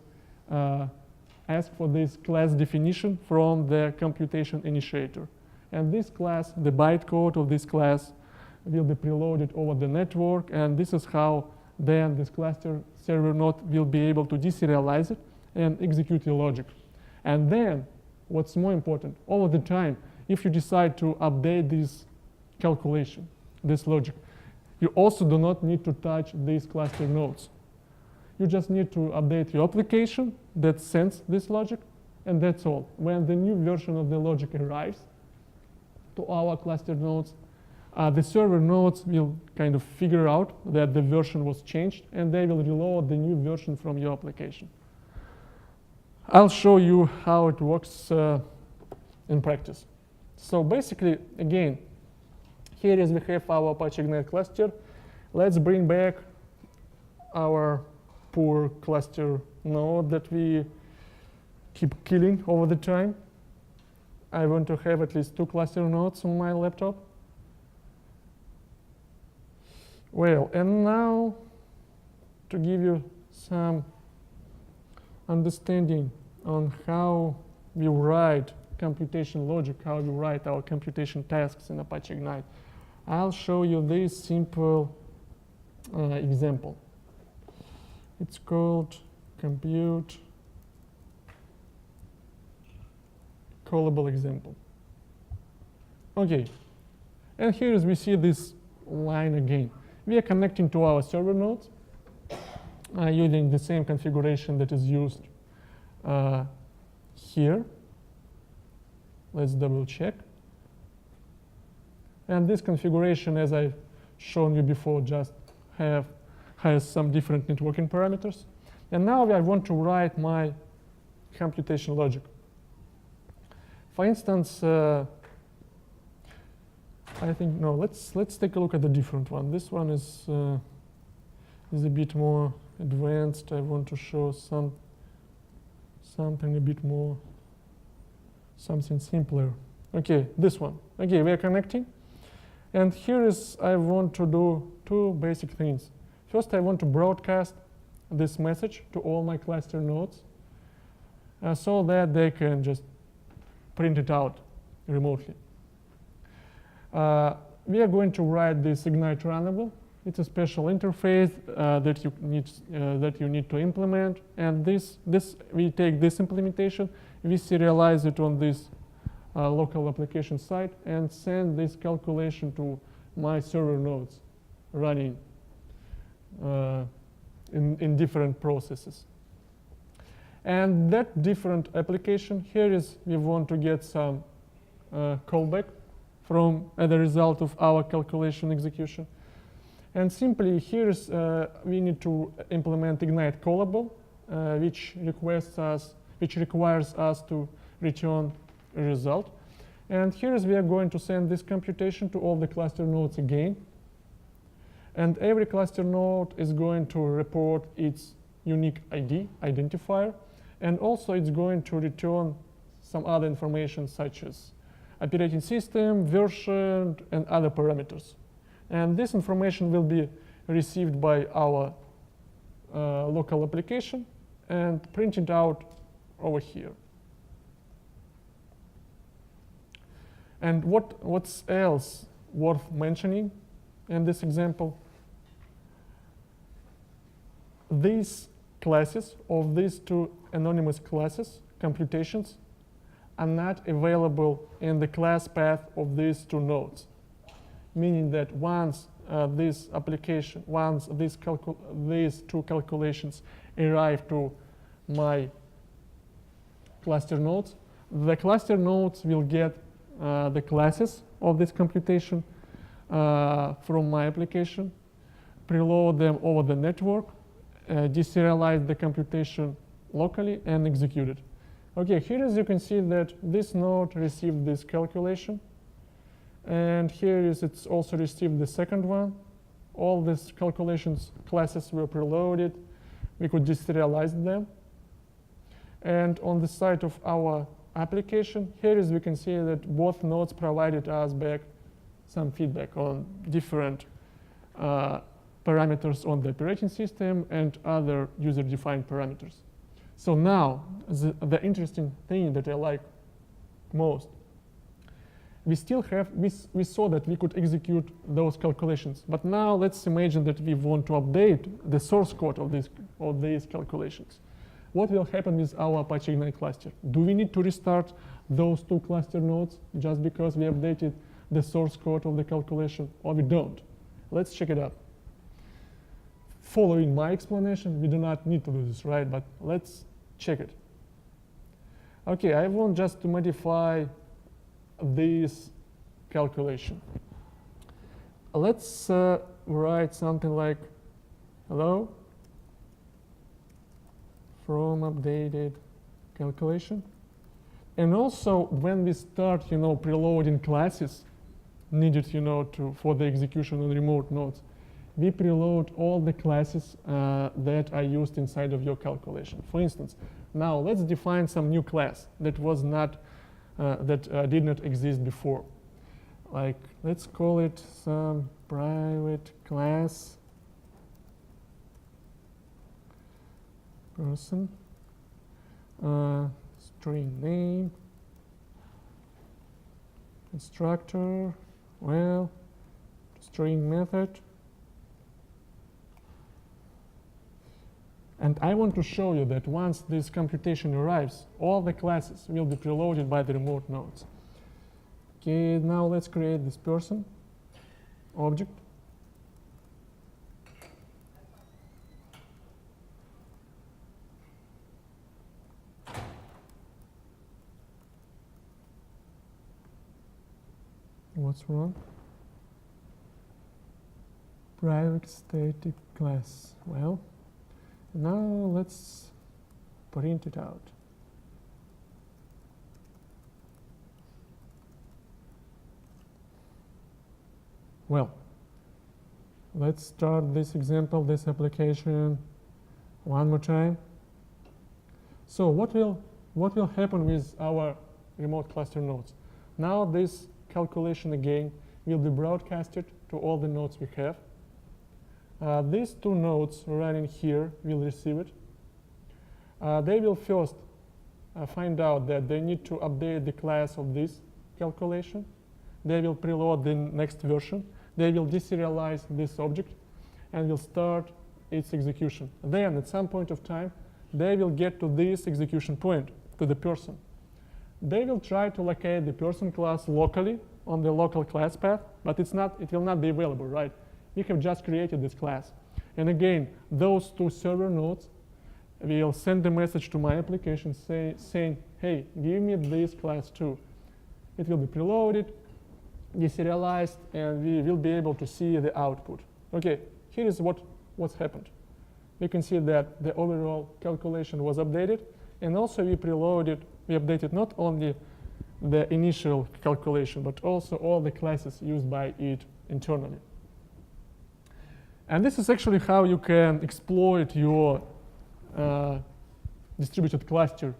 ask for this class definition from the computation initiator. And this class, the bytecode of this class, will be preloaded over the network, and this is how then this cluster server node will be able to deserialize it and execute your logic. And then, what's more important, all of the time, if you decide to update this calculation, this logic, you also do not need to touch these cluster nodes. You just need to update your application that sends this logic, and that's all. When the new version of the logic arrives to our cluster nodes, the server nodes will kind of figure out that the version was changed, and they will reload the new version from your application. I'll show you how it works in practice. So basically, again, here is we have our Apache Ignite cluster. Let's bring back our poor cluster node that we keep killing over the time. I want to have at least 2 cluster nodes on my laptop. Well, and now to give you some understanding on how we write computation logic, how we write our computation tasks in Apache Ignite, I'll show you this simple example. It's called compute callable example. Okay, and here is we see this line again. We are connecting to our server nodes using the same configuration that is used here. Let's double check. And this configuration, as I've shown you before, just has some different networking parameters. And now I want to write my computation logic. For instance, I think, no, let's take a look at the different one. This one is a bit more advanced. I want to show something a bit more, something simpler. Okay, this one. Okay, we are connecting. And here is, I want to do 2 basic things. First, I want to broadcast this message to all my cluster nodes so that they can just print it out remotely. We are going to write this Ignite runnable. It's a special interface that you need to implement. And we take this implementation, we serialize it on this local application site, and send this calculation to my server nodes running in different processes. And that different application, here is we want to get some callback from as a result of our calculation execution. And simply here is we need to implement Ignite callable, which requires us to return a result. And here is we are going to send this computation to all the cluster nodes again. And every cluster node is going to report its unique ID, identifier. And also it's going to return some other information such as operating system, version, and other parameters. And this information will be received by our local application and printed out over here. And what's else worth mentioning in this example? These classes of these 2 anonymous classes, computations, are not available in the class path of these 2 nodes. Meaning that once these 2 calculations arrive to my cluster nodes, the cluster nodes will get the classes of this computation from my application, preload them over the network, deserialize the computation locally, and execute it. Okay, here as you can see that this node received this calculation, and here is it's also received the second one. All these calculations classes were preloaded. We could deserialize them. And on the side of our application, here is we can see that both nodes provided us back some feedback on different parameters on the operating system and other user-defined parameters. So now, the interesting thing that I like most, we still have, we saw that we could execute those calculations. But now let's imagine that we want to update the source code of these calculations. What will happen with our Apache Ignite cluster? Do we need to restart those 2 cluster nodes just because we updated the source code of the calculation, or we don't? Let's check it out. Following my explanation, we do not need to do this, right? But let's check it. Okay, I want just to modify this calculation. Let's write something like, hello, from updated calculation. And also, when we start, preloading classes needed, for the execution on remote nodes, we preload all the classes that are used inside of your calculation. For instance, now let's define some new class that was not, did not exist before. Like, let's call it some private class person, string name, constructor, well, string method. And I want to show you that once this computation arrives, all the classes will be preloaded by the remote nodes. Okay, now let's create this person object. What's wrong? Private static class. Well, now let's print it out. Well, let's start this example, this application one more time. So what will happen with our remote cluster nodes? Now this calculation again will be broadcasted to all the nodes we have. These two nodes running here will receive it. They will first find out that they need to update the class of this calculation. They will preload the next version. They will deserialize this object and will start its execution. Then, at some point of time, they will get to this execution point, to the person. They will try to locate the person class locally on the local class path, but it will not be available, right? We have just created this class. And again, those two server nodes will send a message to my application saying, hey, give me this class too. It will be preloaded, deserialized, and we will be able to see the output. Okay, here is what's happened. You can see that the overall calculation was updated, and also we updated not only the initial calculation, but also all the classes used by it internally. And this is actually how you can exploit your distributed cluster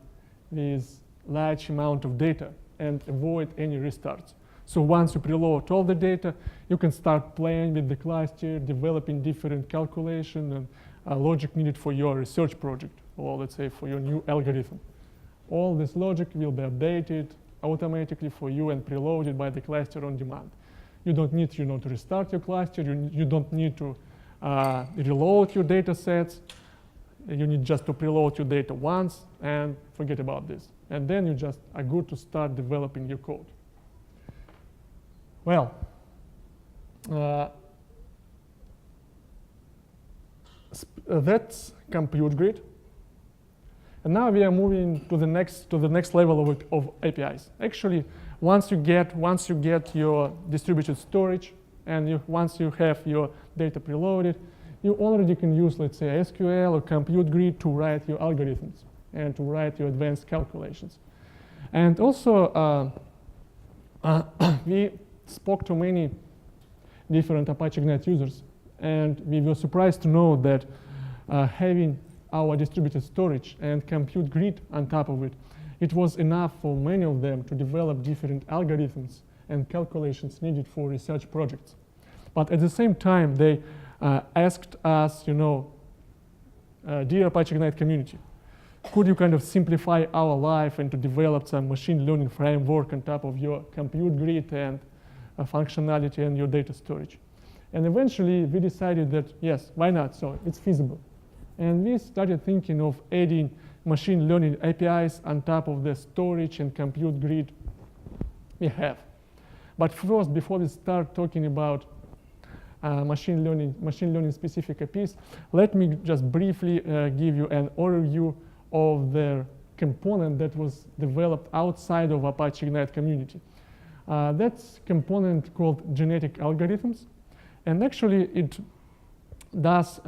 with large amount of data and avoid any restarts. So once you preload all the data, you can start playing with the cluster, developing different calculation and logic needed for your research project, or let's say for your new algorithm. All this logic will be updated automatically for you and preloaded by the cluster on demand. You don't need to restart your cluster. You don't need to reload your data sets. You need just to preload your data once and forget about this. And then you just are good to start developing your code. Well, that's compute grid. And now we are moving to the next level of APIs. Actually, once you get your distributed storage and once you have your data preloaded, you already can use, let's say, SQL or compute grid to write your algorithms and to write your advanced calculations. And also, we spoke to many different Apache Ignite users, and we were surprised to know that having our distributed storage and compute grid on top of it, it was enough for many of them to develop different algorithms and calculations needed for research projects. But at the same time, they asked us, dear Apache Ignite community, could you kind of simplify our life and to develop some machine learning framework on top of your compute grid and functionality and your data storage? And eventually, we decided that, yes, why not? So it's feasible. And we started thinking of adding machine learning APIs on top of the storage and compute grid we have. But first, before we start talking about machine learning specific APIs, let me just briefly give you an overview of their component that was developed outside of Apache Ignite community. That's component called genetic algorithms. And actually it does,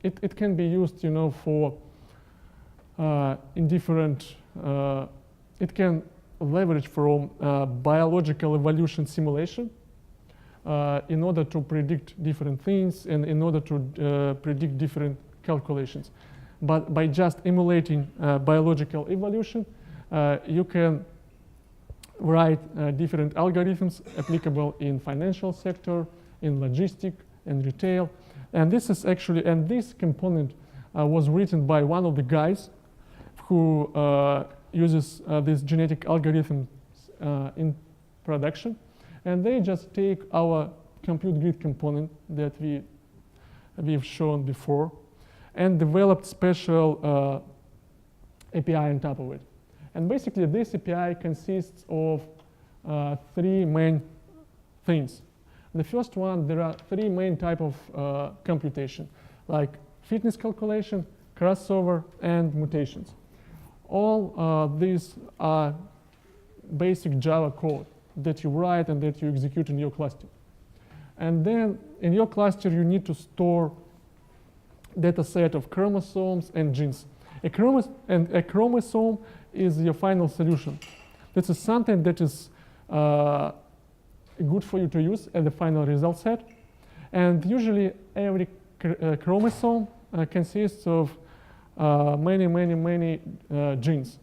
it can be used, for in different, it can leverage from biological evolution simulation in order to predict different things and in order to predict different calculations. But by just emulating biological evolution, you can write different algorithms applicable in financial sector, in logistics and retail. And this is actually, and this component was written by one of the guys who uses these genetic algorithms in production. And they just take our compute grid component that we've shown before and developed special API on top of it. And basically this API consists of three main things. The first one, there are three main types of computation, like fitness calculation, crossover, and mutations. All these are basic Java code that you write and that you execute in your cluster. And then in your cluster, you need to store data set of chromosomes and genes. A chromosome is your final solution. This is something that is good for you to use as the final result set. And usually every chromosome consists of many genes.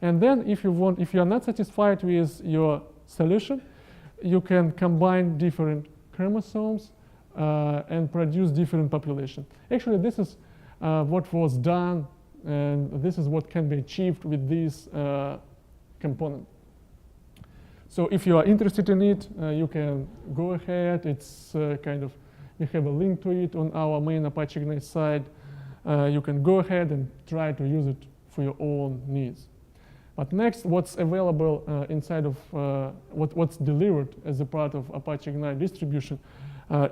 And then if you are not satisfied with your solution, you can combine different chromosomes and produce different population. Actually, this is what was done, and this is what can be achieved with this component. So if you are interested in it, you can go ahead. It's we have a link to it on our main Apache Ignite site. You can go ahead and try to use it for your own needs. But next, what's available inside of what's delivered as a part of Apache Ignite distribution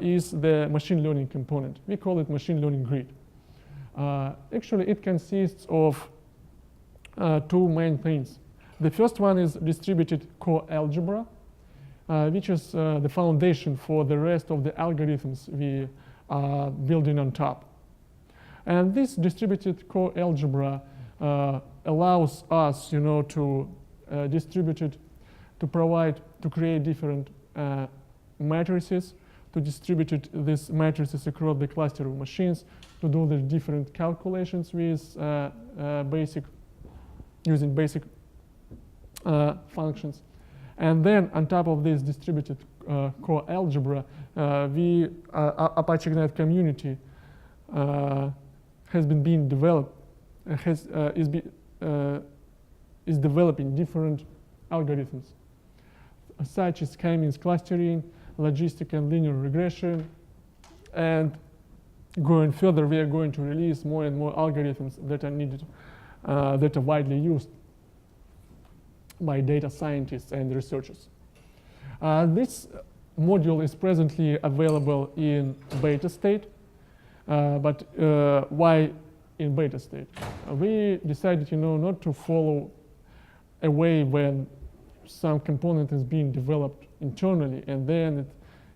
is the machine learning component. We call it machine learning grid. Actually, it consists of two main things. The first one is distributed core algebra, which is the foundation for the rest of the algorithms we are building on top. And this distributed core algebra allows us, to distribute it, to create different matrices, to distribute these matrices across the cluster of machines, to do the different calculations with using basic functions. And then on top of this distributed core algebra, Apache Ignite community has been being developed, is developing different algorithms, such as k-means clustering, logistic and linear regression, and going further, we are going to release more and more algorithms that are needed, that are widely used by data scientists and researchers. This module is presently available in beta state, but why in beta state? We decided, not to follow a way when some component is being developed internally and then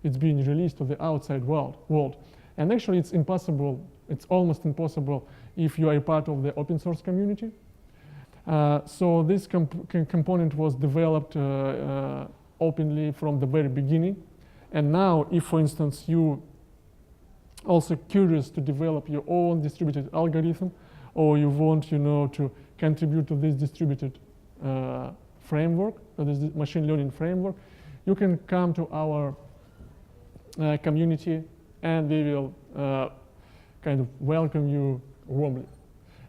it's being released to the outside world. And actually it's impossible, it's almost impossible if you are a part of the open source community. So this component was developed openly from the very beginning. And now if, for instance, you also curious to develop your own distributed algorithm, or you want, to contribute to this distributed framework, this machine learning framework, you can come to our community and we will welcome you warmly.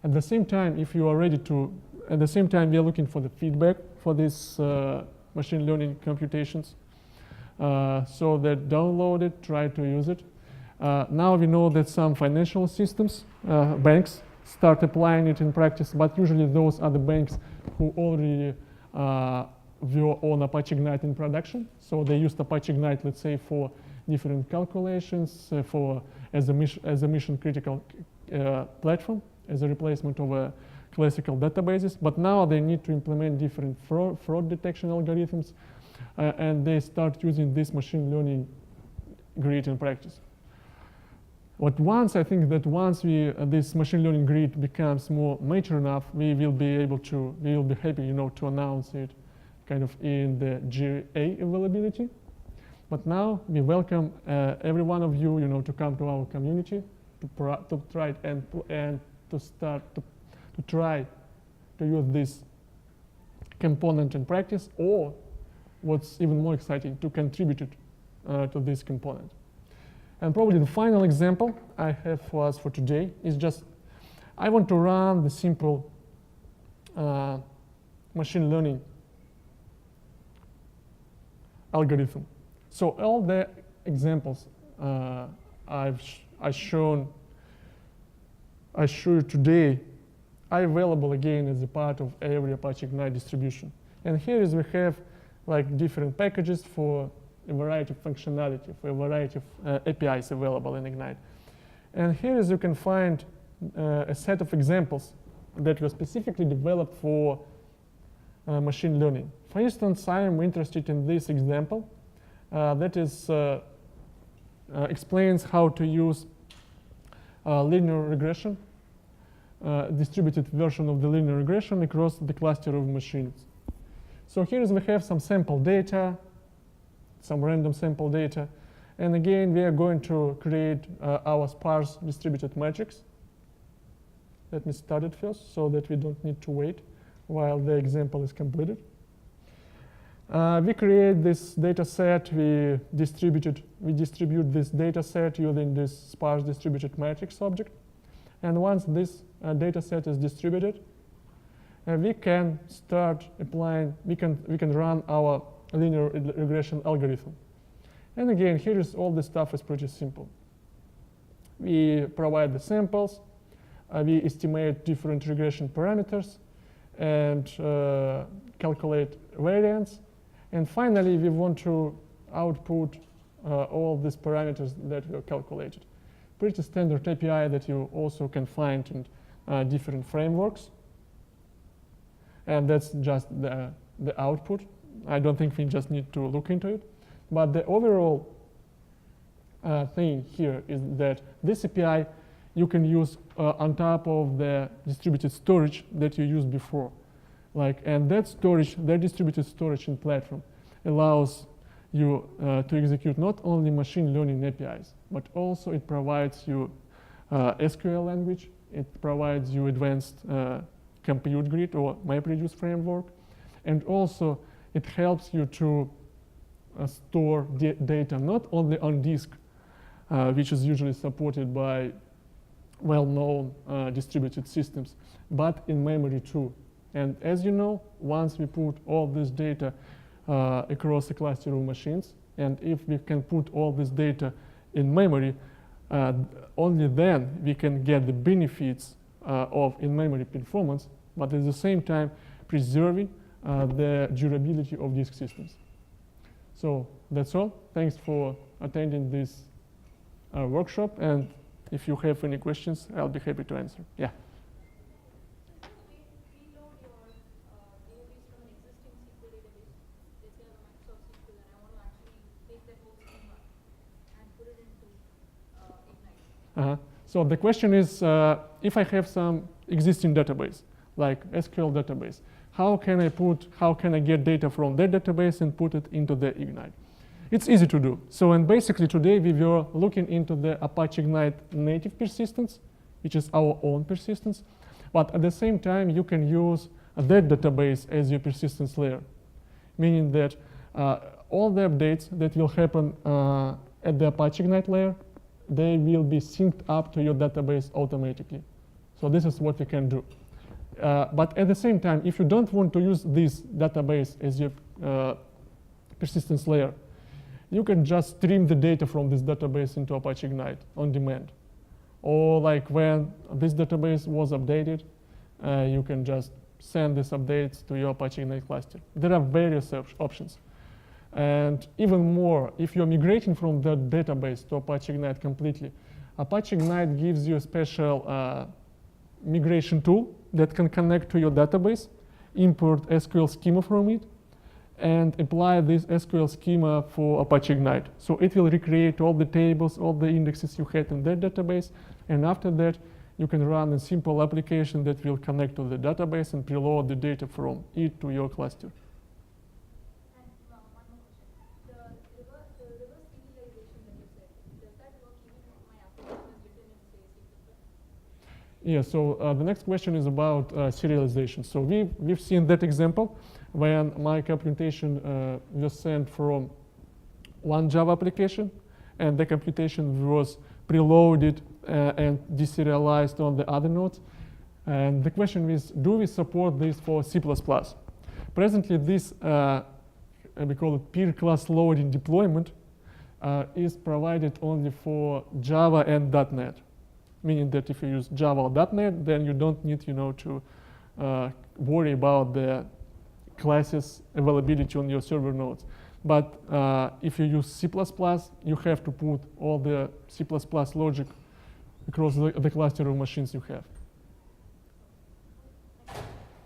At the same time, if you are ready to, at the same time, we are looking for the feedback for this machine learning computations. So that download it, try to use it. Now we know that some financial systems, banks, start applying it in practice, but usually those are the banks who already were on Apache Ignite in production. So they used Apache Ignite, let's say, for different calculations, as a mission critical platform, as a replacement of a classical databases, but now they need to implement different fraud detection algorithms, and they start using this machine learning grid in practice. But I think that once this machine learning grid becomes more mature enough, we will be happy, to announce it kind of in the GA availability. But now we welcome every one of you, to come to our community to try and to start to try to use this component in practice, or what's even more exciting, to contribute to this component. And probably the final example I have for us for today is just, I want to run the simple machine learning algorithm. So all the examples I show you today are available again as a part of every Apache Ignite distribution. And here we have like different packages for a variety of functionality, for a variety of APIs available in Ignite. And here you can find a set of examples that were specifically developed for machine learning. For instance, I am interested in this example that is explains how to use linear regression, distributed version of the linear regression across the cluster of machines. So here we have some sample data, some random sample data. And again, we are going to create our sparse distributed matrix. Let me start it first so that we don't need to wait while the example is completed. We create this data set, we distribute this data set using this sparse distributed matrix object. And once this data set is distributed, we can start applying, we can run our linear regression algorithm. And again, here is all the stuff is pretty simple. We provide the samples, we estimate different regression parameters, and calculate variance. And finally, we want to output all these parameters that we calculated. Pretty standard API that you also can find in different frameworks. And that's just the output. I don't think we just need to look into it. But the overall thing here is that this API you can use on top of the distributed storage that you used before. And that storage, that distributed storage in platform allows you to execute not only machine learning APIs, but also it provides you SQL language. It provides you advanced compute grid or MapReduce framework. And also it helps you to store data not only on disk, which is usually supported by well-known distributed systems, but in memory too. And as you know, once we put all this data across a cluster of machines, and if we can put all this data in memory, only then we can get the benefits of in-memory performance, but at the same time preserving the durability of disk systems. So that's all. Thanks for attending this workshop, and if you have any questions, I'll be happy to answer. Yeah. So the question is, if I have some existing database, like SQL database, how can I get data from that database and put it into the Ignite? It's easy to do. So, and basically today we were looking into the Apache Ignite native persistence, which is our own persistence. But at the same time, you can use that database as your persistence layer, meaning that all the updates that will happen at the Apache Ignite layer, they will be synced up to your database automatically. So this is what we can do. But at the same time, if you don't want to use this database as your persistence layer, you can just stream the data from this database into Apache Ignite on demand. Or like when this database was updated, you can just send these updates to your Apache Ignite cluster. There are various options. And even more, if you're migrating from the database to Apache Ignite completely, Apache Ignite gives you a special migration tool that can connect to your database, import SQL schema from it, and apply this SQL schema for Apache Ignite. So it will recreate all the tables, all the indexes you had in that database, and after that, you can run a simple application that will connect to the database and preload the data from it to your cluster. And one more question. The reverse serialization that you said, does that work even if my application is written in, say, C++? Yeah, so the next question is about serialization. So we've seen that example when my computation was sent from one Java application, and the computation was preloaded and deserialized on the other nodes. And the question is, do we support this for C++? Presently, this, we call it peer class loading deployment, is provided only for Java and .NET. Meaning that if you use Java or .NET, then you don't need, to worry about the classes availability on your server nodes. But if you use C++, you have to put all the C++ logic across the cluster of machines you have.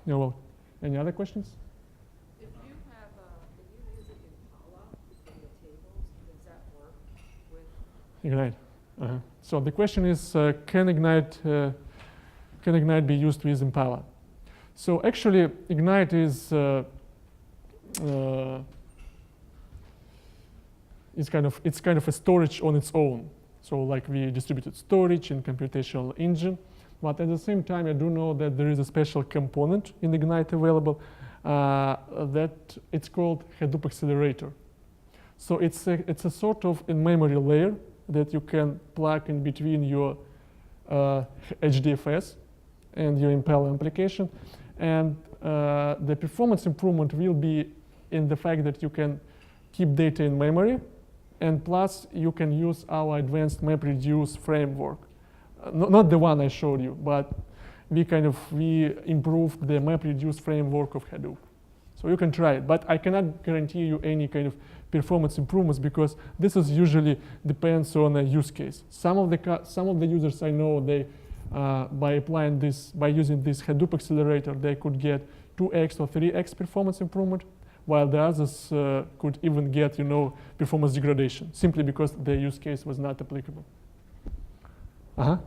You're welcome. Any other questions? If you use it in Impala in the tables, does that work with Ignite. So the question is, can Ignite be used with Impala? So actually, Ignite is it's kind of a storage on its own. So like we distributed storage and computational engine, but at the same time, I do know that there is a special component in Ignite available that it's called Hadoop Accelerator. So it's a sort of in-memory layer that you can plug in between your HDFS and your Impala application. And the performance improvement will be in the fact that you can keep data in memory, and plus you can use our advanced MapReduce framework. Not the one I showed you, but we improved the MapReduce framework of Hadoop. So you can try it, but I cannot guarantee you any kind of performance improvements because this is usually depends on a use case. Some of the users I know, they by using this Hadoop accelerator, they could get 2x or 3x performance improvement, while the others could even get performance degradation simply because their use case was not applicable. How does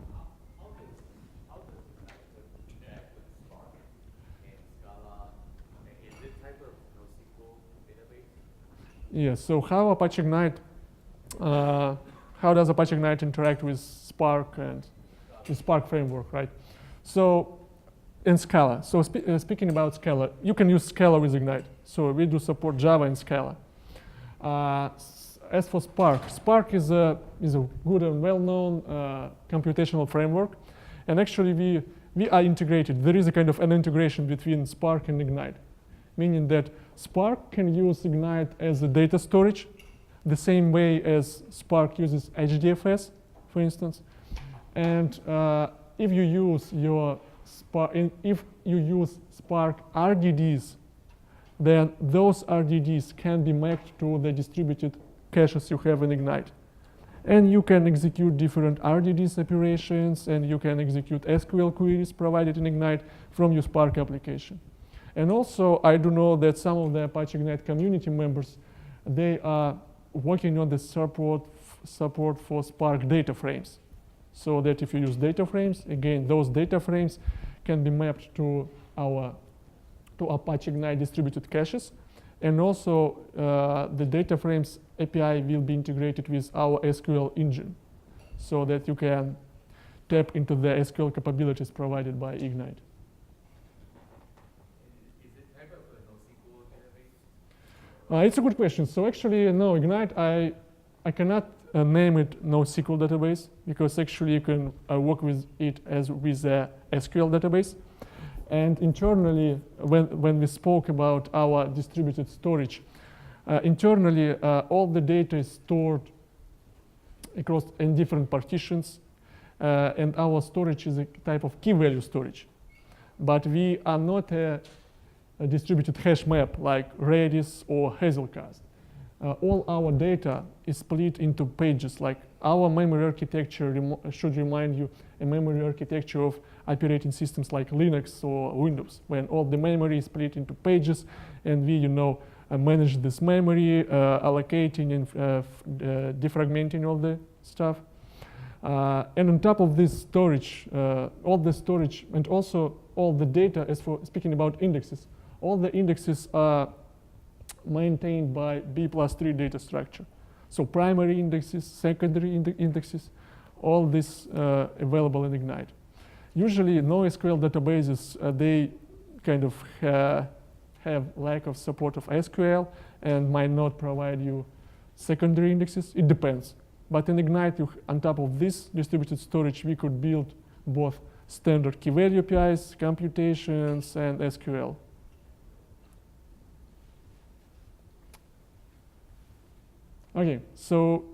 interact with Spark and Scala? Is it type of NoSQL database? Yeah. So how does Apache Ignite interact with Spark and the Spark framework, right? So in Scala. So speaking about Scala, you can use Scala with Ignite. So we do support Java and Scala. As for Spark, Spark is a good and well-known computational framework, and actually we are integrated. There is a kind of an integration between Spark and Ignite, meaning that Spark can use Ignite as a data storage, the same way as Spark uses HDFS, for instance. And if you use Spark RDDs, then those RDDs can be mapped to the distributed caches you have in Ignite. And you can execute different RDDs operations, and you can execute SQL queries provided in Ignite from your Spark application. And also, I do know that some of the Apache Ignite community members, they are working on the support for Spark data frames. So that if you use data frames, again, those data frames can be mapped to Apache Ignite distributed caches. And also, the data frames API will be integrated with our SQL engine so that you can tap into the SQL capabilities provided by Ignite. Is it type of a NoSQL database? It's a good question. So actually, no, Ignite, I cannot name it NoSQL database because actually you can work with it as with a SQL database. And internally, when we spoke about our distributed storage, internally all the data is stored across in different partitions, and our storage is a type of key value storage. But we are not a distributed hash map like Redis or Hazelcast. all our data is split into pages. Like our memory architecture should remind you a memory architecture of operating systems like Linux or Windows, when all the memory is split into pages, and we, manage this memory, allocating and defragmenting all the stuff. And on top of this storage, all the storage and also all the data, as for speaking about indexes, all the indexes are maintained by B+3 data structure. So primary indexes, secondary indexes, all this available in Ignite. Usually NoSQL databases, they kind of have lack of support of SQL and might not provide you secondary indexes. It depends. But in Ignite, on top of this distributed storage, we could build both standard key value APIs, computations, and SQL. Okay, so